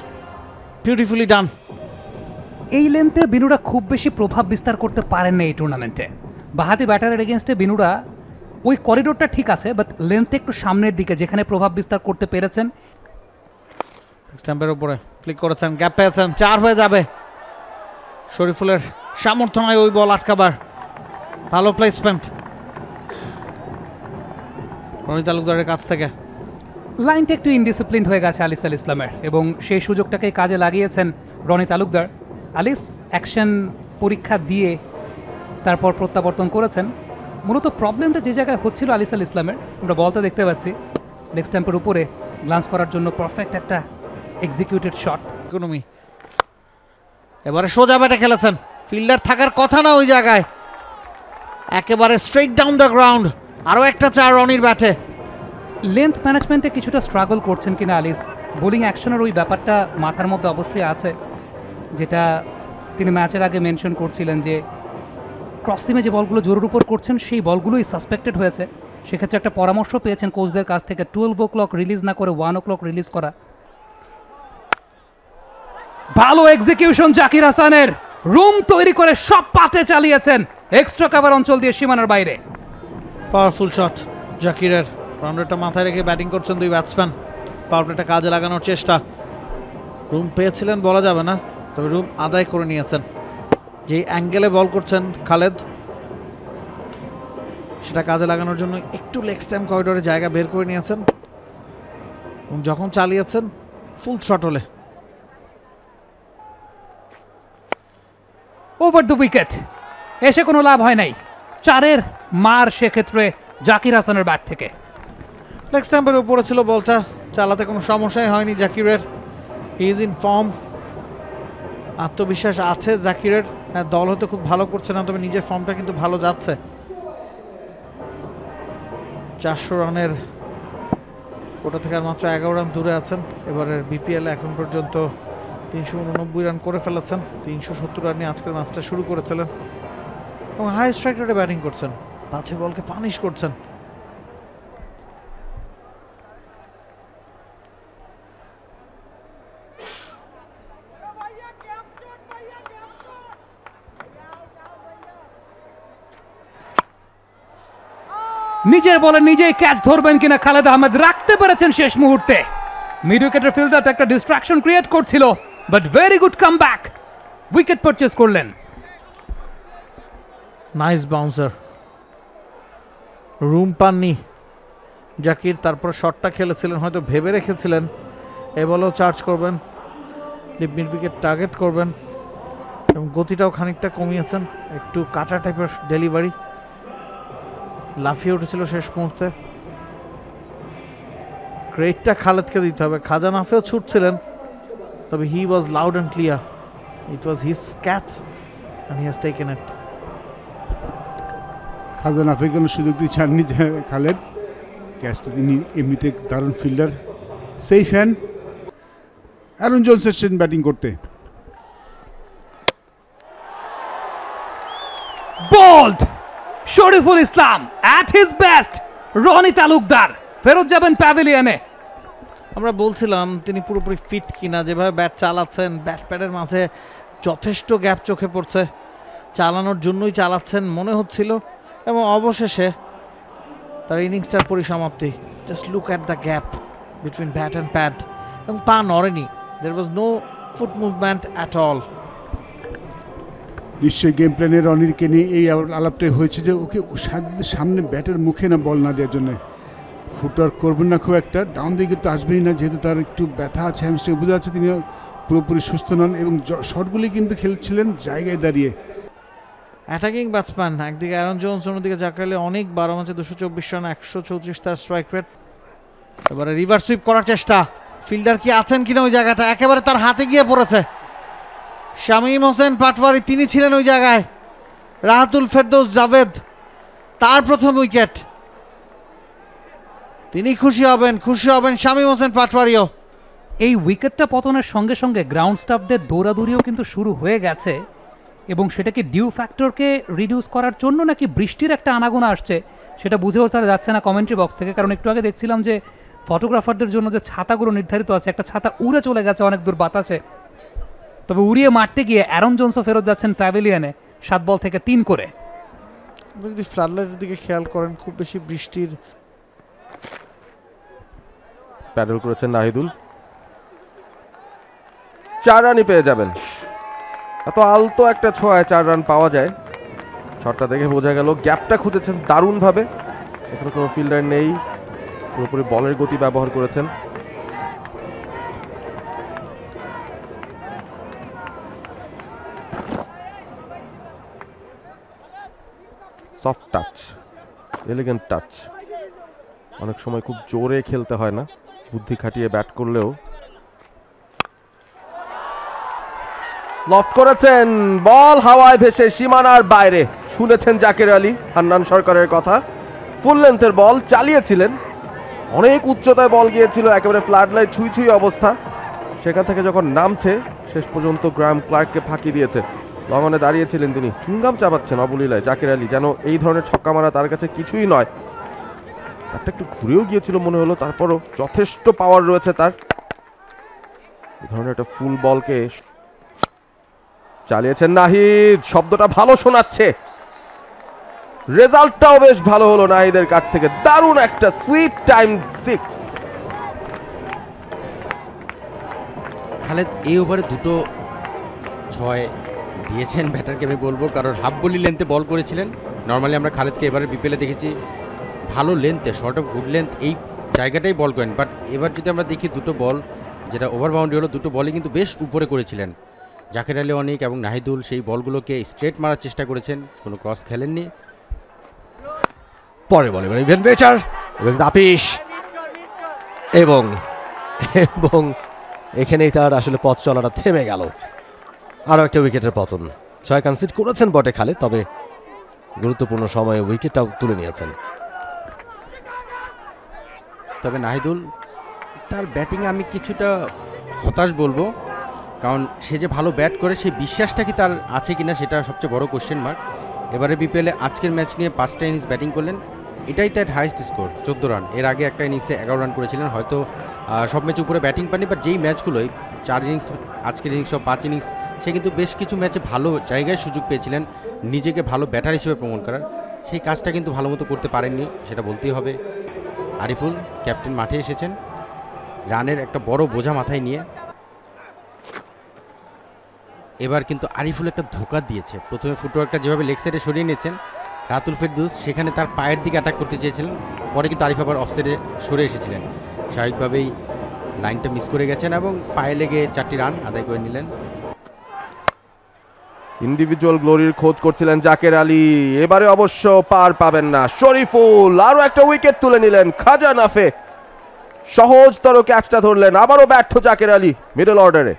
বিউটিফুলি ডান। এই লেন্থে বিনুরা খুব বেশি প্রভাব বিস্তার করতে পারেন না এই টুর্নামেন্টে। বাহাতি ব্যাটারের এগেনস্টে বিনুরা ওই করিডোরটা ঠিক আছে, বাট লেন্থে একটু সামনের দিকে যেখানে প্রভাব বিস্তার করতে পেরেছেন। স্ট্যাম্পের উপরে ক্লিক করেছেন, গ্যাপ পেয়েছেন, 4 হয়ে যাবে। শরীফুলের সামর্থ্য নয় ওই বল আটকাবার। ভালো প্লেসমেন্ট রনি তালুকদারের কাছ থেকে। লাইনটা একটু ইনডিসিপ্লিন হয়ে গেছে আলিস আল ইসলামের, এবং সেই সুযোগটাকে কাজে লাগিয়েছেন রনি তালুকদার। আলিস অ্যাকশন পরীক্ষা দিয়ে তারপর প্রত্যাবর্তন করেছেন। মূলত প্রবলেমটা যে জায়গায় হচ্ছিল আলিস আল ইসলামের, আমরা বলটা দেখতে পাচ্ছি লেগ স্ট্যাম্পের উপরে গ্লান্স করার জন্য পারফেক্ট একটা এক্সিকিউটেড শট। ইকোনমি এবারে সোজা ব্যাটে খেলেছেন, ফিল্ডার থাকার কথা না ওই জায়গায়, একেবারে স্ট্রেট ডাউন দ্য গ্রাউন্ড। আরও একটা 4 রনির ব্যাটে। লেন্থ ম্যানেজমেন্টে কিছুটা স্ট্রাগল করছেন কিনা আলিস, বোলিং অ্যাকশনের ওই ব্যাপারটা মাথার মধ্যে অবশ্যই আছে, যেটা তিনি ম্যাচের আগে মেনশন করছিলেন যে ক্রস সিমে যে বলগুলো জোরের উপর করছেন সেই বলগুলোই সাসপেক্টেড হয়েছে। সেক্ষেত্রে একটা পরামর্শ পেয়েছেন কোচদের কাছ থেকে, 12 o'clock রিলিজ না করে 1 o'clock রিলিজ করা। ভালো এক্সিকিউশন জাকির হাসানের, রুম তৈরি করে সব পাতে চালিয়েছেন এক্সট্রা কভার অঞ্চল দিয়ে সীমানার বাইরে। পাওয়ারফুল শট জাকিরের, বাউন্ডারিটা মাথায় রেখে ব্যাটিং করছেন 2 ব্যাটসম্যান। পাওয়ার প্লেটা কাজে লাগানোর চেষ্টা। রুম পেয়েছিলেন বলা যাবে না, তবে রুম আদায় করে নিয়েছেন। যে অ্যাঙ্গেলে বল করছেন খালেদ, সেটা কাজে লাগানোর জন্য একটু লেগ স্ট্যাম্প করিডোরে জায়গা বের করে নিয়েছেন এবং যখন চালিয়েছেন ফুল থ্রটলে। ওভার দ্য উইকেট, এসে কোনো লাভ হয় নাই। 4-এর মার সেক্ষেত্রে জাকির হাসানের ব্যাট থেকে। লেগ স্ট্যাম্পের উপরে ছিল বলটা, চালাতে কোনো সমস্যাই হয়নি জাকিরের। ইজ ইন ফর্ম, আত্মবিশ্বাস আছে জাকিরের। দল হয়তো খুব ভালো করছে না, তবে নিজের ফর্মটা কিন্তু ভালো যাচ্ছে। 400 রানের কোটা থেকে আর মাত্র 11 রান দূরে আছেন। এবারের বিপিএল এখন পর্যন্ত 389 রান করে ফেলেছেন। 370 রান নিয়ে আজকের ম্যাচটা শুরু করেছিলেন এবং হাই স্ট্রাইক রেটে ব্যাটিং করছেন, পাঁচে বলকে পানিশ করছেন। নিজের বলে নিজেই ক্যাচ ধরবেন কিনা খালেদ আহমেদ, রাখতে পেরেছেন শেষ মুহূর্তে। মিড উইকেটের ফিল্ডারটা একটা ডিস্ট্রাকশন ক্রিয়েট করছিল, but very good come back, wicket purchase করলেন। নাইস বাউন্সার, রুম পাননি জাকির। তারপর শটটা খেলেছিলেন, হয়তো ভেবে রেখেছিলেন এ বলেও চার্জ করবেন, মিড উইকেট টার্গেট করবেন এবং গতিটাও খানিকটা কমিয়েছেন। একটু কাটা টাইপের ডেলিভারি, লাফিয়ে উঠেছিল শেষ মুহূর্তে। ক্রেডিটটা খালেদকে দিতে হবে, খাজা নাফেও ছুটছিলেন, তবে he was loud and clear. It was his catch and he has taken it. Khaja Nafe কোনো সুযোগ দিয়ে ছাড়নি খালেদ, ক্যাচটা তিনি এমনিতে দারুণ fielder, safe hand. Aaron Jones এসেছেন ব্যাটিং করতে। Bowled Shoriful Islam at his best. Rony Talukdar ফেরত যাবেন প্যাভিলিয়নে। আমরা বলছিলাম তিনি পুরোপুরি ফিট কিনা, যেভাবে ব্যাট চালাচ্ছেন, ব্যাট প্যাডের মাঝে যথেষ্ট গ্যাপ চোখে পড়ছে, চালানোর জন্যই চালাচ্ছেন মনে হচ্ছিল এবং অবশেষে তার ইনিংসটার পরিসমাপ্তি। Just look at the gap between bat and pad, এবং পা নড়েনি, there was no foot movement at all. নিশ্চয়ই গেম প্ল্যানে রনিরকে নিয়ে এই আলাপটাই হয়েছে যে ওকে সামনে ব্যাটের মুখে না বল না দেওয়ার জন্য। ফুটওয়ার্ক করবেন না খুব একটা, ডাউন দিকে তো আসবেই না, যেহেতু তার একটু ব্যথা আছে, হ্যামস্ট্রিং বোঝা যাচ্ছে তিনি পুরোপুরি সুস্থ নন এবং শটগুলি কিন্তু খেলছিলেন জায়গায় দাঁড়িয়ে। অ্যাটাকিং ব্যাটসম্যান একদিকে অ্যারন জোন্স, অন্যদিকে জাকির আলী। অনেক 12 ম্যাচে 224 রান, 134 তার স্ট্রাইক রেট। এবারে রিভার্স সুইপ করার চেষ্টা, ফিল্ডার কি আছেন কিনা ওই জায়গাটা, একেবারে তার হাতে গিয়ে পড়েছে। শামীম হোসেন পাটওয়ারি তিনি ছিলেন ওই জায়গায়। রাহাতুল ফেরদৌস জাভেদ, তার প্রথম উইকেট, তিনি খুশি হবেন শামীম হোসেন পাটওয়ারিও। এই উইকেটটা পতনের সঙ্গে সঙ্গে গ্রাউন্ড স্টাফদের দৌড়াদৌড়িও কিন্তু শুরু হয়ে গেছে, এবং সেটাকে ডিউ ফ্যাক্টরকে রিডিউস করার জন্য নাকি বৃষ্টির একটা আনাগোনা আসছে সেটা বুঝেও তারা যাচ্ছে না কমেন্ট্রি বক্স থেকে। কারণ একটু আগে দেখছিলাম যে ফটোগ্রাফারদের জন্য যে ছাতাগুলো নির্ধারিত আছে, একটা ছাতা উড়ে চলে গেছে অনেক দূর বাতাসে। তবে উড়িয়ে মারতে গিয়ে অ্যারন জোন্সও ফেরত যাচ্ছেন প্যাভিলিয়নে 7 বল থেকে 3 করে। যদি ফ্লাডলাইটের দিকে খেয়াল করেন, খুব বেশি বৃষ্টির। প্যাডেল করেছেন নাহিদুল, 4 রানই পেয়ে যাবেন। এত আলতো একটা ছোঁয়ায় 4 রান পাওয়া যায়, শটটা দেখে বোঝা গেল। গ্যাপটা খুঁজেছেন দারুণভাবে, এখানে কোনো ফিল্ডার নেই, পুরোপুরি বলের গতি ব্যবহার করেছেন। সফট টাচ, এলিগেন্ট টাচ, অনেক সময় খুব জোরে খেলতে হয় না, বুদ্ধি খাটিয়ে ব্যাট করলেও। লফট করেছেন, বল হাওয়ায় ভেসে সীমানার বাইরে। শুনেছেন জাকির আলী হান্নান সরকারের কথা, ফুল লেন্থের বল চালিয়েছিলেন, অনেক উচ্চতায় বল গিয়েছিল, একেবারে ফ্লাড লাইট ছুঁই ছুঁই অবস্থা। সেখান থেকে যখন নামছে শেষ পর্যন্ত গ্রাহাম ক্লার্ককে ফাঁকি দিয়েছে। লঙ্গনে দাঁড়িয়েছিলেন তিনি, চুইংগাম চাবাচ্ছেন অবলীলায় জাকির আলী, যেন এই ধরনের ছক্কা মারা তার কাছে কিছুই নয়। একটা একটু ঘুরেও গিয়েছিল মনে হলো, তারপরও যথেষ্ট পাওয়ার রয়েছে তার। এই ধরনের একটা ফুল বলকে চালিয়েছেন নাহিদ, শব্দটা ভালো শোনাচ্ছে, রেজাল্টটাও বেশ ভালো হলো নাহিদের কাছ থেকে। দারুণ একটা সুইট টাইম 6। খালেদ এই ওভারে দুটো 6 দিয়েছেন ব্যাটারকে আমি বলবো, কারণ হাফ বলি লেন্থে বল করেছিলেন। নর্মালি আমরা খালেদকে এবারে বিপিএলে দেখেছি ভালো লেন্থে, শর্ট অফ গুড লেন্থ এই জায়গাটাই বল করেন, বাট এবার যদি আমরা দেখি দুটো বল যেটা ওভার বাউন্ডারি হলো, দুটো বলই কিন্তু বেশ উপরে করেছিলেন জাকের আলী অনিক এবং নাহিদুল। সেই বলগুলোকে স্ট্রেট মারার চেষ্টা করেছেন, কোনো ক্রস খেলেননি। পরে বলে ইভেন বেচার এবং তাপিস এবং এবং এখানেই তার আসলে পথ চলাটা থেমে গেল। আরও একটা উইকেটের পতন। 6 কনসিড করেছেন বটে খালেদ, তবে গুরুত্বপূর্ণ সময়ে উইকেটটাও তুলে নিয়েছেন। তবে নাহিদুল তার ব্যাটিংয়ে আমি কিছুটা হতাশ বলবো, কারণ সে যে ভালো ব্যাট করে সেই বিশ্বাসটা কি তার আছে কিনা সেটা সবচেয়ে বড় কোশ্চেন মার্ক। এবারে বিপিএলে আজকের ম্যাচ নিয়ে 5টা ইনিংস ব্যাটিং করলেন, এটাই তার হাইয়েস্ট স্কোর 14 রান। এর আগে একটা ইনিংসে 11 রান করেছিলেন, হয়তো সব ম্যাচে উপরে ব্যাটিং পাননি, বাট যেই ম্যাচগুলোই 4 ইনিংস আজকের ইনিংস 5 ইনিংস, সে কিন্তু বেশ কিছু ম্যাচে ভালো জায়গায় সুযোগ পেয়েছিলেন নিজেকে ভালো ব্যাটার হিসেবে প্রমাণ করার। সেই কাজটা কিন্তু ভালো মতো করতে পারেননি, সেটা বলতেই হবে। আরিফুল ক্যাপ্টেন মাঠে এসেছেন রানের একটা বড় বোঝা মাথায় নিয়ে। এবার কিন্তু আরিফুল একটা ধোকা দিয়েছে, প্রথমে ফুটওয়ার্কটা যেভাবে লেগ সাইডে সরিয়ে নিয়েছেন রাতুল ফেরদৌস, সেখানে তার পায়ের দিকে অ্যাটাক করতে চেয়েছিলেন, পরে কিন্তু আরিফ আবার অফসাইডে সরে এসেছিলেন, স্বাভাবিকভাবেই লাইনটা মিস করে গেছেন এবং পায়ে লেগে 4টি রান আদায় করে নিলেন। ইন্ডিভিজুয়াল গ্লোরির খোঁজ করছিলেন জাকের আলী, এবারে অবশ্য পার পাবেন না। শরীফুল আরো একটা উইকেট তুলে নিলেন। খাজা নাফে সহজতর ক্যাচটা ধরলেন, আবারও ব্যর্থ জাকের আলী মিডল অর্ডারে।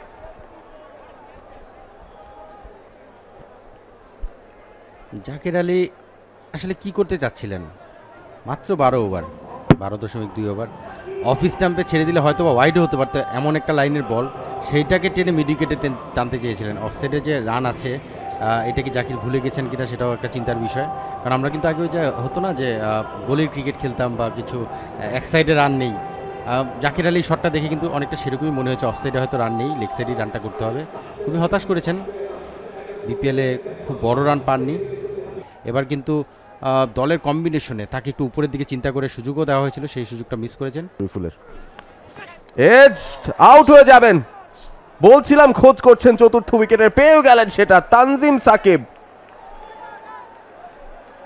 জাকের আলী আসলে কি করতে চাচ্ছিলেন? মাত্র 12 ওভার, 12.2 ওভার, অফ স্টাম্পে ছেড়ে দিলে হয়তো বা ওয়াইডও হতে পারতো, এমন একটা লাইনের বল, সেইটাকে টেনে মিড উইকেটে টানতে চেয়েছিলেন। অফসাইডে যে রান আছে এটা কি জাকির ভুলে গেছেন কিনা সেটাও একটা চিন্তার বিষয়, কারণ আমরা কিন্তু আগে ওই যে হতো না যে গলির ক্রিকেট খেলতাম বা কিছু এক সাইডে রান নেই, জাকির আলী শটটা দেখে কিন্তু অনেকটা সেরকমই মনে হয়েছে অফসাইডে হয়তো রান নেই, লেগ সাইডেই রানটা করতে হবে। খুবই হতাশ করেছেন, বিপিএলে খুব বড় রান পাননি। এবার কিন্তু দলের কম্বিনেশনে তাকে একটু উপরের দিকে চিন্তা করে সুযোগও দেওয়া হয়েছিল, সেই সুযোগটা মিস করেছেন। শরীফুলের এজ আউট হয়ে যাবেন, বলছিলাম খোঁজ করছেন চতুর্থ উইকেটের, পেয়েও গেলেন সেটা। তানজিম সাকিব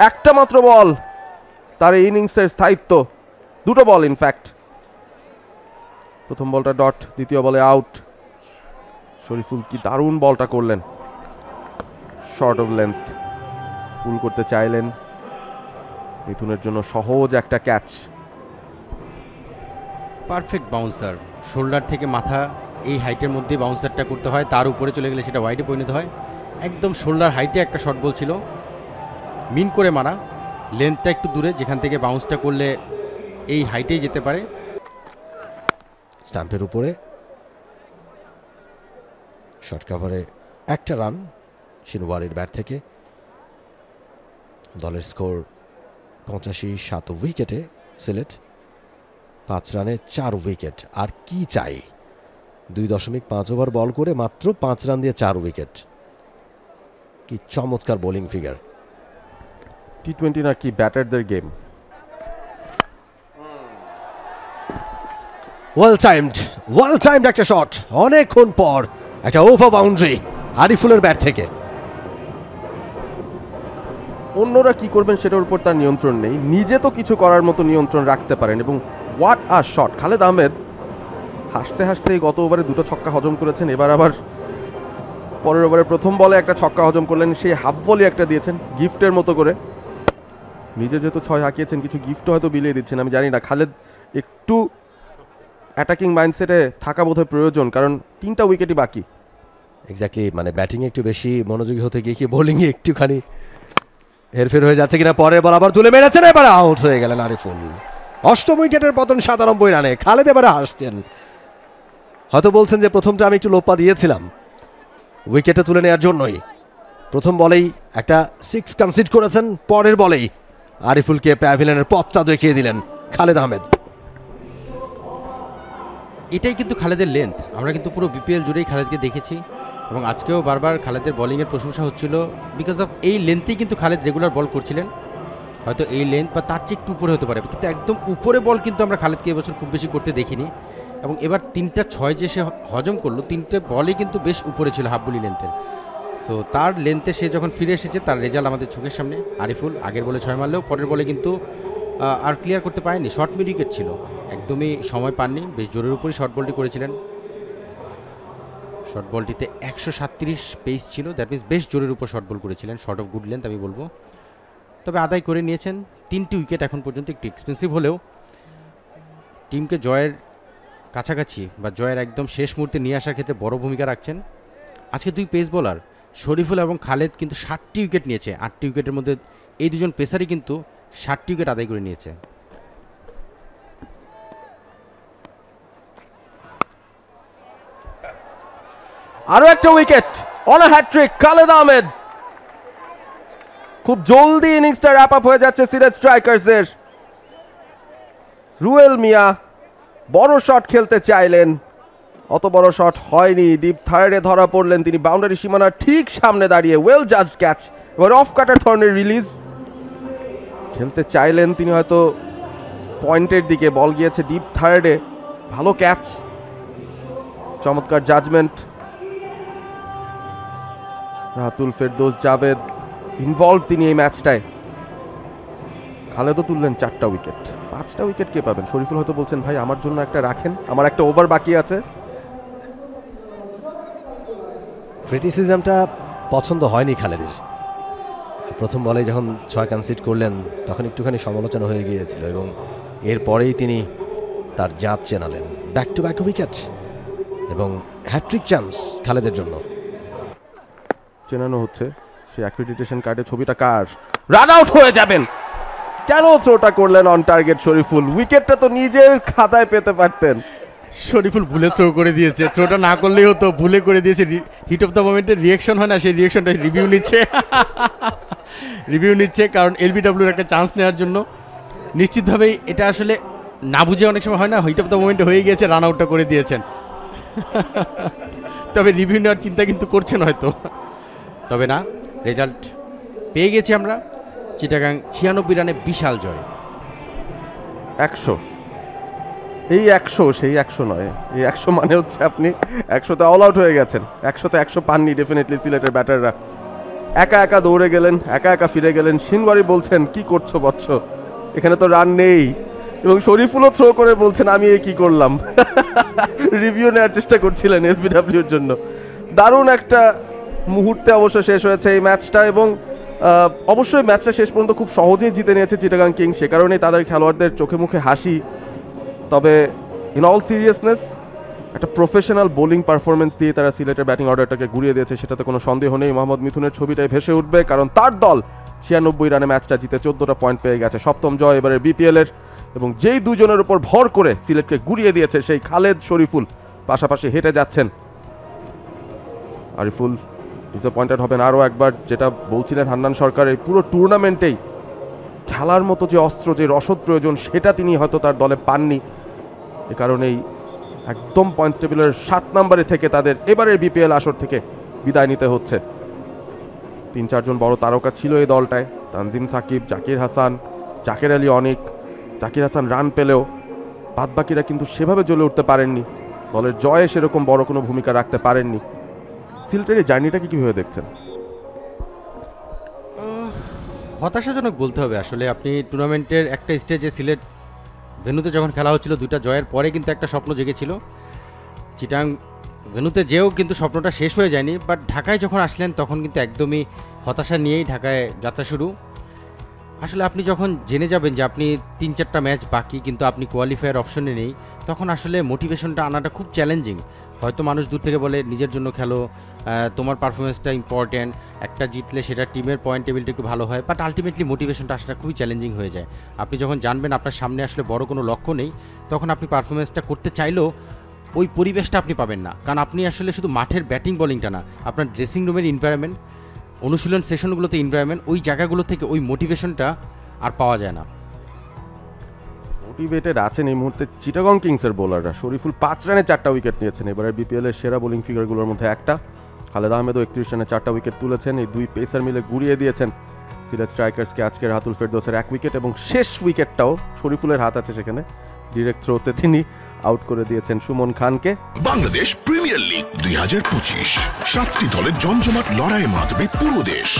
একটা মাত্র বল তার ইনিংসের স্থায়িত্ব, দুটো বল ইনফ্যাক্ট। প্রথম বলটা ডট, দ্বিতীয় বলে আউট। শরীফুল কি দারুণ বলটা করলেন, শর্ট অফ লেন্থ পুল করতে চাইলেন, মিথুনের জন্য সহজ একটা ক্যাচ। পারফেক্ট বাউন্সার, শোল্ডার থেকে মাথা এই হাইটের মধ্যে বাউন্সারটা করতে হয়, তার উপরে চলে গেলে সেটা ওয়াইডে পরিণত হয়। একদম শোল্ডার হাইটে একটা শট বল ছিল, মিন করে মারা, লেন্থটা একটু দূরে, যেখান থেকে বাউন্সটা করলে এই হাইটেই যেতে পারে। স্টাম্পের উপরে শর্ট কাভারে একটা রান শিনওয়ারির ব্যাট থেকে। দলের স্কোর 85, 7 উইকেটে সিলেট, 5 রানে 4 উইকেট। আর কি চাই? 2.5 ওভার বল করে মাত্র 5 রান দিয়ে 4 উইকেট। কি চমৎকার বোলিং ফিগার। টি20 নাকি ব্যাটারদের গেম। ওয়েল টাইমড একটা শট, অনেকক্ষণ পর একটা ওভার বাউন্ডারি আরিফুলের ব্যাট থেকে। অন্যরা কি করবেন সেটার উপর তার নিয়ন্ত্রণ নেই, নিজে তো কিছু করার মতো নিয়ন্ত্রণ রাখতে পারেন। এবং what a shot! Khaled Ahmed হাসতে হাসতে গত ওভারে 2টো ছক্কা হজম করেছেন, এবার আবার পরের ওভারে প্রথম বলে একটা ছক্কা হজম করলেন, সেই হাফ বলই একটা দিয়েছেন গিফটের মতো করে। নিজে যেহেতু 6 হাঁকিয়েছেন, কিছু গিফটও হয়তো বিলিয়ে দিচ্ছেন, আমি জানি না। খালেদ একটু অ্যাটাকিং মাইন্ডসেটে থাকা বোধহয় প্রয়োজন, কারণ 3টা উইকেটই বাকি। এক্স্যাক্টলি, মানে ব্যাটিংয়ে একটু বেশি মনোযোগী হতে গিয়ে কি বোলিংয়ে একটুখানি হেরফের হয়ে যাচ্ছে কিনা। পরের বল আবার তুলে মেরেছেন, এবার আউট হয়ে গেলেন আরিফুল। 8ম উইকেটের পতন 97 রানে। খালেদ এবারে হাসছেন, হয়তো বলছেন যে প্রথমটা আমি একটু লোপা দিয়েছিলাম উইকেটে তুলে নেওয়ার জন্যই। প্রথম বলেই একটা 6 কনসিড করেছেন, পরের বলেই আরিফুলকে প্যাভিলিয়নের পথটা দেখিয়ে দিলেন খালেদ আহমেদ। এটাই কিন্তু খালেদের লেন্থ, আমরা কিন্তু পুরো বিপিএল জুড়েই খালেদকে দেখেছি এবং আজকেও বারবার খালেদের বোলিংয়ের প্রশংসা হচ্ছিল বিকজ অফ এই লেন্থেই কিন্তু খালেদ রেগুলার বল করছিলেন। হয়তো এই লেন্থ বা তার চেয়ে একটু উপরে হতে পারে, কিন্তু একদম উপরে বল কিন্তু আমরা খালেদকে এবছর খুব বেশি করতে দেখিনি। এবং এবার 3টা 6 যে সে হজম করলো 3টে বলই কিন্তু বেশ উপরে ছিল হাফ বলি লেন্থের। সো তার লেন্থে সে যখন ফিরে এসেছে তার রেজাল্ট আমাদের চোখের সামনে। আরিফুল আগের বলে 6 মারলেও পরের বলে কিন্তু আর ক্লিয়ার করতে পারেনি, শর্ট মিড উইকেট ছিল, একদমই সময় পাননি, বেশ জোরের উপরই শর্ট বলটি করেছিলেন। শর্ট বলটিতে 137 পেস ছিল, দ্যাট মিনস বেশ জোরের উপর শর্ট বল করেছিলেন, শর্ট অফ গুড লেন্থ আমি বলবো। তবে আদায় করে নিয়েছেন 3টি উইকেট, এখন পর্যন্ত একটু এক্সপেন্সিভ হলেও টিমকে জয়ের কাছাকাছি বা জয়ের একদম শেষ মুহূর্তে নিয়ে আসার ক্ষেত্রে বড় ভূমিকা রাখছেন। আজকে দুই পেস বোলার শরীফুল এবং খালেদ কিন্তু 60টি উইকেট নিয়েছে, 8টি উইকেটের মধ্যে এই দুজন পেসারই কিন্তু 60টি উইকেট আদায় করে নিয়েছে। আরো একটা wicket on a hattrick Khaled Ahmed. খুব জলদি ইনিংসটা র্যাপ আপ হয়ে যাচ্ছে সিলেট স্ট্রাইকার্সের। রুয়েল মিয়া বড় শট খেলতে চাইলেন, অত বড় শট হয়নি, ডিপ থার্ডে ধরা পড়লেন তিনি বাউন্ডারি সীমানার ঠিক সামনে দাঁড়িয়ে। ওয়েল জাজড ক্যাচ, এবার অফ কাটার ধরনের রিলিজ খেলতে চাইলেন তিনি, হয়তো পয়েন্টের দিকে, বল গিয়েছে ডিপ থার্ডে, ভালো ক্যাচ, চমৎকার জাজমেন্ট। রাতুল ফেরদৌস জাভেদ ইনভলভ তিনি এই ম্যাচটায়। খালেদও তুললেন 4টা উইকেট, 5টা উইকেট কে পাবেন? শরীফুল হয়তো বলছেন ভাই আমার জন্য একটা রাখেন, আমার একটা ওভার বাকি আছে। ক্রিটিসিজমটা পছন্দ হয়নি খালেদের। প্রথম বলে যখন 6 কনসিড করলেন তখন একটুখানি সমালোচনা হয়ে গিয়েছিল এবং এরপরেই তিনি তার জাত চেনালেন। ব্যাক টু ব্যাক উইকেট এবং হ্যাট্রিক চান্স খালেদের জন্য। চেনানো হচ্ছে সেই অ্যাক্রিডিটেশন কার্ডে ছবিটা কার, রান আউট হয়ে যাবেন। কেন থ্রোটা করলেন অন টার্গেট শরীফুল? উইকেটটা তো নিজের খাতায় পেতে পারতেন। শরীফুল ভুলে থ্রো করে দিয়েছে, থ্রোটা না করলেই হতো, ভুলে করে দিয়েছে। হিট অফ দ্য মোমেন্টের রিয়েকশন হয় না, সেই রিয়েকশনটা রিভিউ নিচ্ছে কারণ এলবিডব্লিউর একটা চান্স নেওয়ার জন্য। নিশ্চিতভাবেই এটা আসলে না বুঝে অনেক সময় হয় না, হিট অফ দ্য মোমেন্টে হয়ে গিয়েছে, রান আউটটা করে দিয়েছেন। তবে রিভিউ নেওয়ার চিন্তা কিন্তু করছেন হয়তো। তবে না, রেজাল্ট পেয়ে গেছি আমরা। চিটাগাং 96 রানে বিশাল জয়। 100, এই 100 সেই 100 নয়, এই 100 মানে হচ্ছে আপনি 100তে অল আউট হয়ে গেছেন। 100তে 100 পাননি ডেফিনেটলি সিলেটের ব্যাটাররা। একা একা দৌড়ে গেলেন, একা একা ফিরে গেলেন। সিনওয়ারি বলছেন কি করছো বৎস, এখানে তো রান নেই, এবং শরীফুলও থ্রো করে বলছেন আমি এই কি করলাম। রিভিউ নেওয়ার চেষ্টা করছিলেন এলবিডব্লিউর জন্য। দারুণ একটা মুহূর্তে অবশ্য শেষ হয়েছে এই ম্যাচটা, এবং অবশ্যই ম্যাচটা শেষ পর্যন্ত খুব সহজেই জিতে নিয়েছে চিটাগাং কিংস, সে কারণেই তাদের খেলোয়াড়দের চোখে মুখে হাসি। তবে ইন অল সিরিয়াসনেস একটা প্রফেশনাল বোলিং পারফরমেন্স দিয়ে তারা সিলেটের ব্যাটিং অর্ডারটাকে ঘুরিয়ে দিয়েছে, সেটাতে কোনো সন্দেহ নেই। মোহাম্মদ মিথুনের ছবিটাই ভেসে উঠবে, কারণ তার দল 96 রানে ম্যাচটা জিতে 14টা পয়েন্ট পেয়ে গেছে, 7ম জয় এবারে বিপিএল এর। এবং যেই দুজনের উপর ভর করে সিলেটকে ঘুরিয়ে দিয়েছে সেই খালেদ শরীফুল পাশাপাশি হেঁটে যাচ্ছেন। আরিফুল ডিসঅ্যাপয়েন্টেড হবেন আরও একবার, যেটা বলছিলেন হান্নান সরকার, এই পুরো টুর্নামেন্টেই খেলার মতো যে অস্ত্র, যে রসদ প্রয়োজন, সেটা তিনি হয়তো তার দলে পাননি। এ কারণেই একদম পয়েন্টস টেবিলের 7 নম্বরে থেকে তাদের এবারের বিপিএল আসর থেকে বিদায় নিতে হচ্ছে। 3-4 জন বড় তারকা ছিল এই দলটায়, তানজিম সাকিব, জাকির হাসান, জাকের আলী অনিক। জাকির হাসান রান পেলেও বাদবাকিরা কিন্তু সেভাবে জ্বলে উঠতে পারেননি, দলের জয়ে সেরকম বড় কোনো ভূমিকা রাখতে পারেননি। সিলেটের এই জার্নিটাকে কিভাবে দেখছেন? হতাশাজনক বলতে হবে আসলে। আপনি টুর্নামেন্টের একটা স্টেজে সিলেট ভেন্যুতে যখন খেলা হচ্ছিল 2টা জয়ের পরে কিন্তু একটা স্বপ্ন জেগেছিল। চিটাং ভেন্যুতে যেও কিন্তু স্বপ্নটা শেষ হয়ে যায়নি, বাট ঢাকায় যখন আসলেন তখন কিন্তু একদমই হতাশা নিয়েই ঢাকায় যাত্রা শুরু। আসলে আপনি যখন জেনে যাবেন যে আপনি 3-4টা ম্যাচ বাকি কিন্তু আপনি কোয়ালিফায়ার অপশনে নেই, তখন আসলে মোটিভেশনটা আনাটা খুব চ্যালেঞ্জিং। হয়তো মানুষ দূর থেকে বলে নিজের জন্য খেলো, তোমার পারফরমেন্সটা ইম্পর্ট্যান্ট, একটা জিতলে সেটা টিমের পয়েন্ট টেবিলটা একটু ভালো হয়, বাট আলটিমেটলি মোটিভেশনটা আসাটা খুবই চ্যালেঞ্জিং হয়ে যায়। আপনি যখন জানবেন আপনার সামনে আসলে বড় কোনো লক্ষ্য নেই, তখন আপনি পারফরমেন্সটা করতে চাইলেও ওই পরিবেশটা আপনি পাবেন না, কারণ আপনি আসলে শুধু মাঠের ব্যাটিং বোলিংটা না, আপনার ড্রেসিং রুমের এনভায়রনমেন্ট, অনুশীলন সেশনগুলোতে এনভায়রনমেন্ট, ওই জায়গাগুলো থেকে ওই মোটিভেশনটা আর পাওয়া যায় না। মোটিভেটেড আছেন এই মুহূর্তে চিটাগং কিংসের বোলাররা। শরীফুল 5 রানে 4টা উইকেট নিয়েছেন, এবারে বিপিএল এর সেরা বোলিং ফিগারগুলোর মধ্যে একটা। খালেদ আহমেদও 31 রানে 4টা উইকেট তুলেছেন। এই দুই পেসার মিলে গুড়িয়ে দিয়েছেন সিলেট স্ট্রাইকার্সকে। আজকের রাতুল ফেরদৌসের 1 উইকেট, এবং শেষ উইকেটটাও শরীফুলের হাত আছে সেখানে, ডিরেক্ট থ্রোতে তিনি আউট করে দিয়েছেন সুমন খানকে। বাংলাদেশ প্রিমিয়ার লিগ 2025 7টি দলের জমজমাট লড়াইয়ের মাধ্যমে পুরো দেশ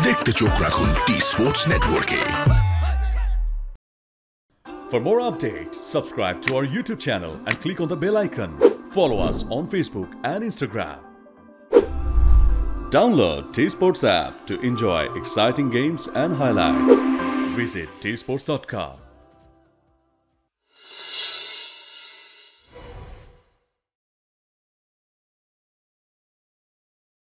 দেখতে চোখ রাখুন টি স্পোর্টস নেটওয়ার্কে। For more updates, subscribe to our YouTube channel and click on the bell icon. Follow us on Facebook and Instagram. Download T-Sports app to enjoy exciting games and highlights. Visit tsports.com.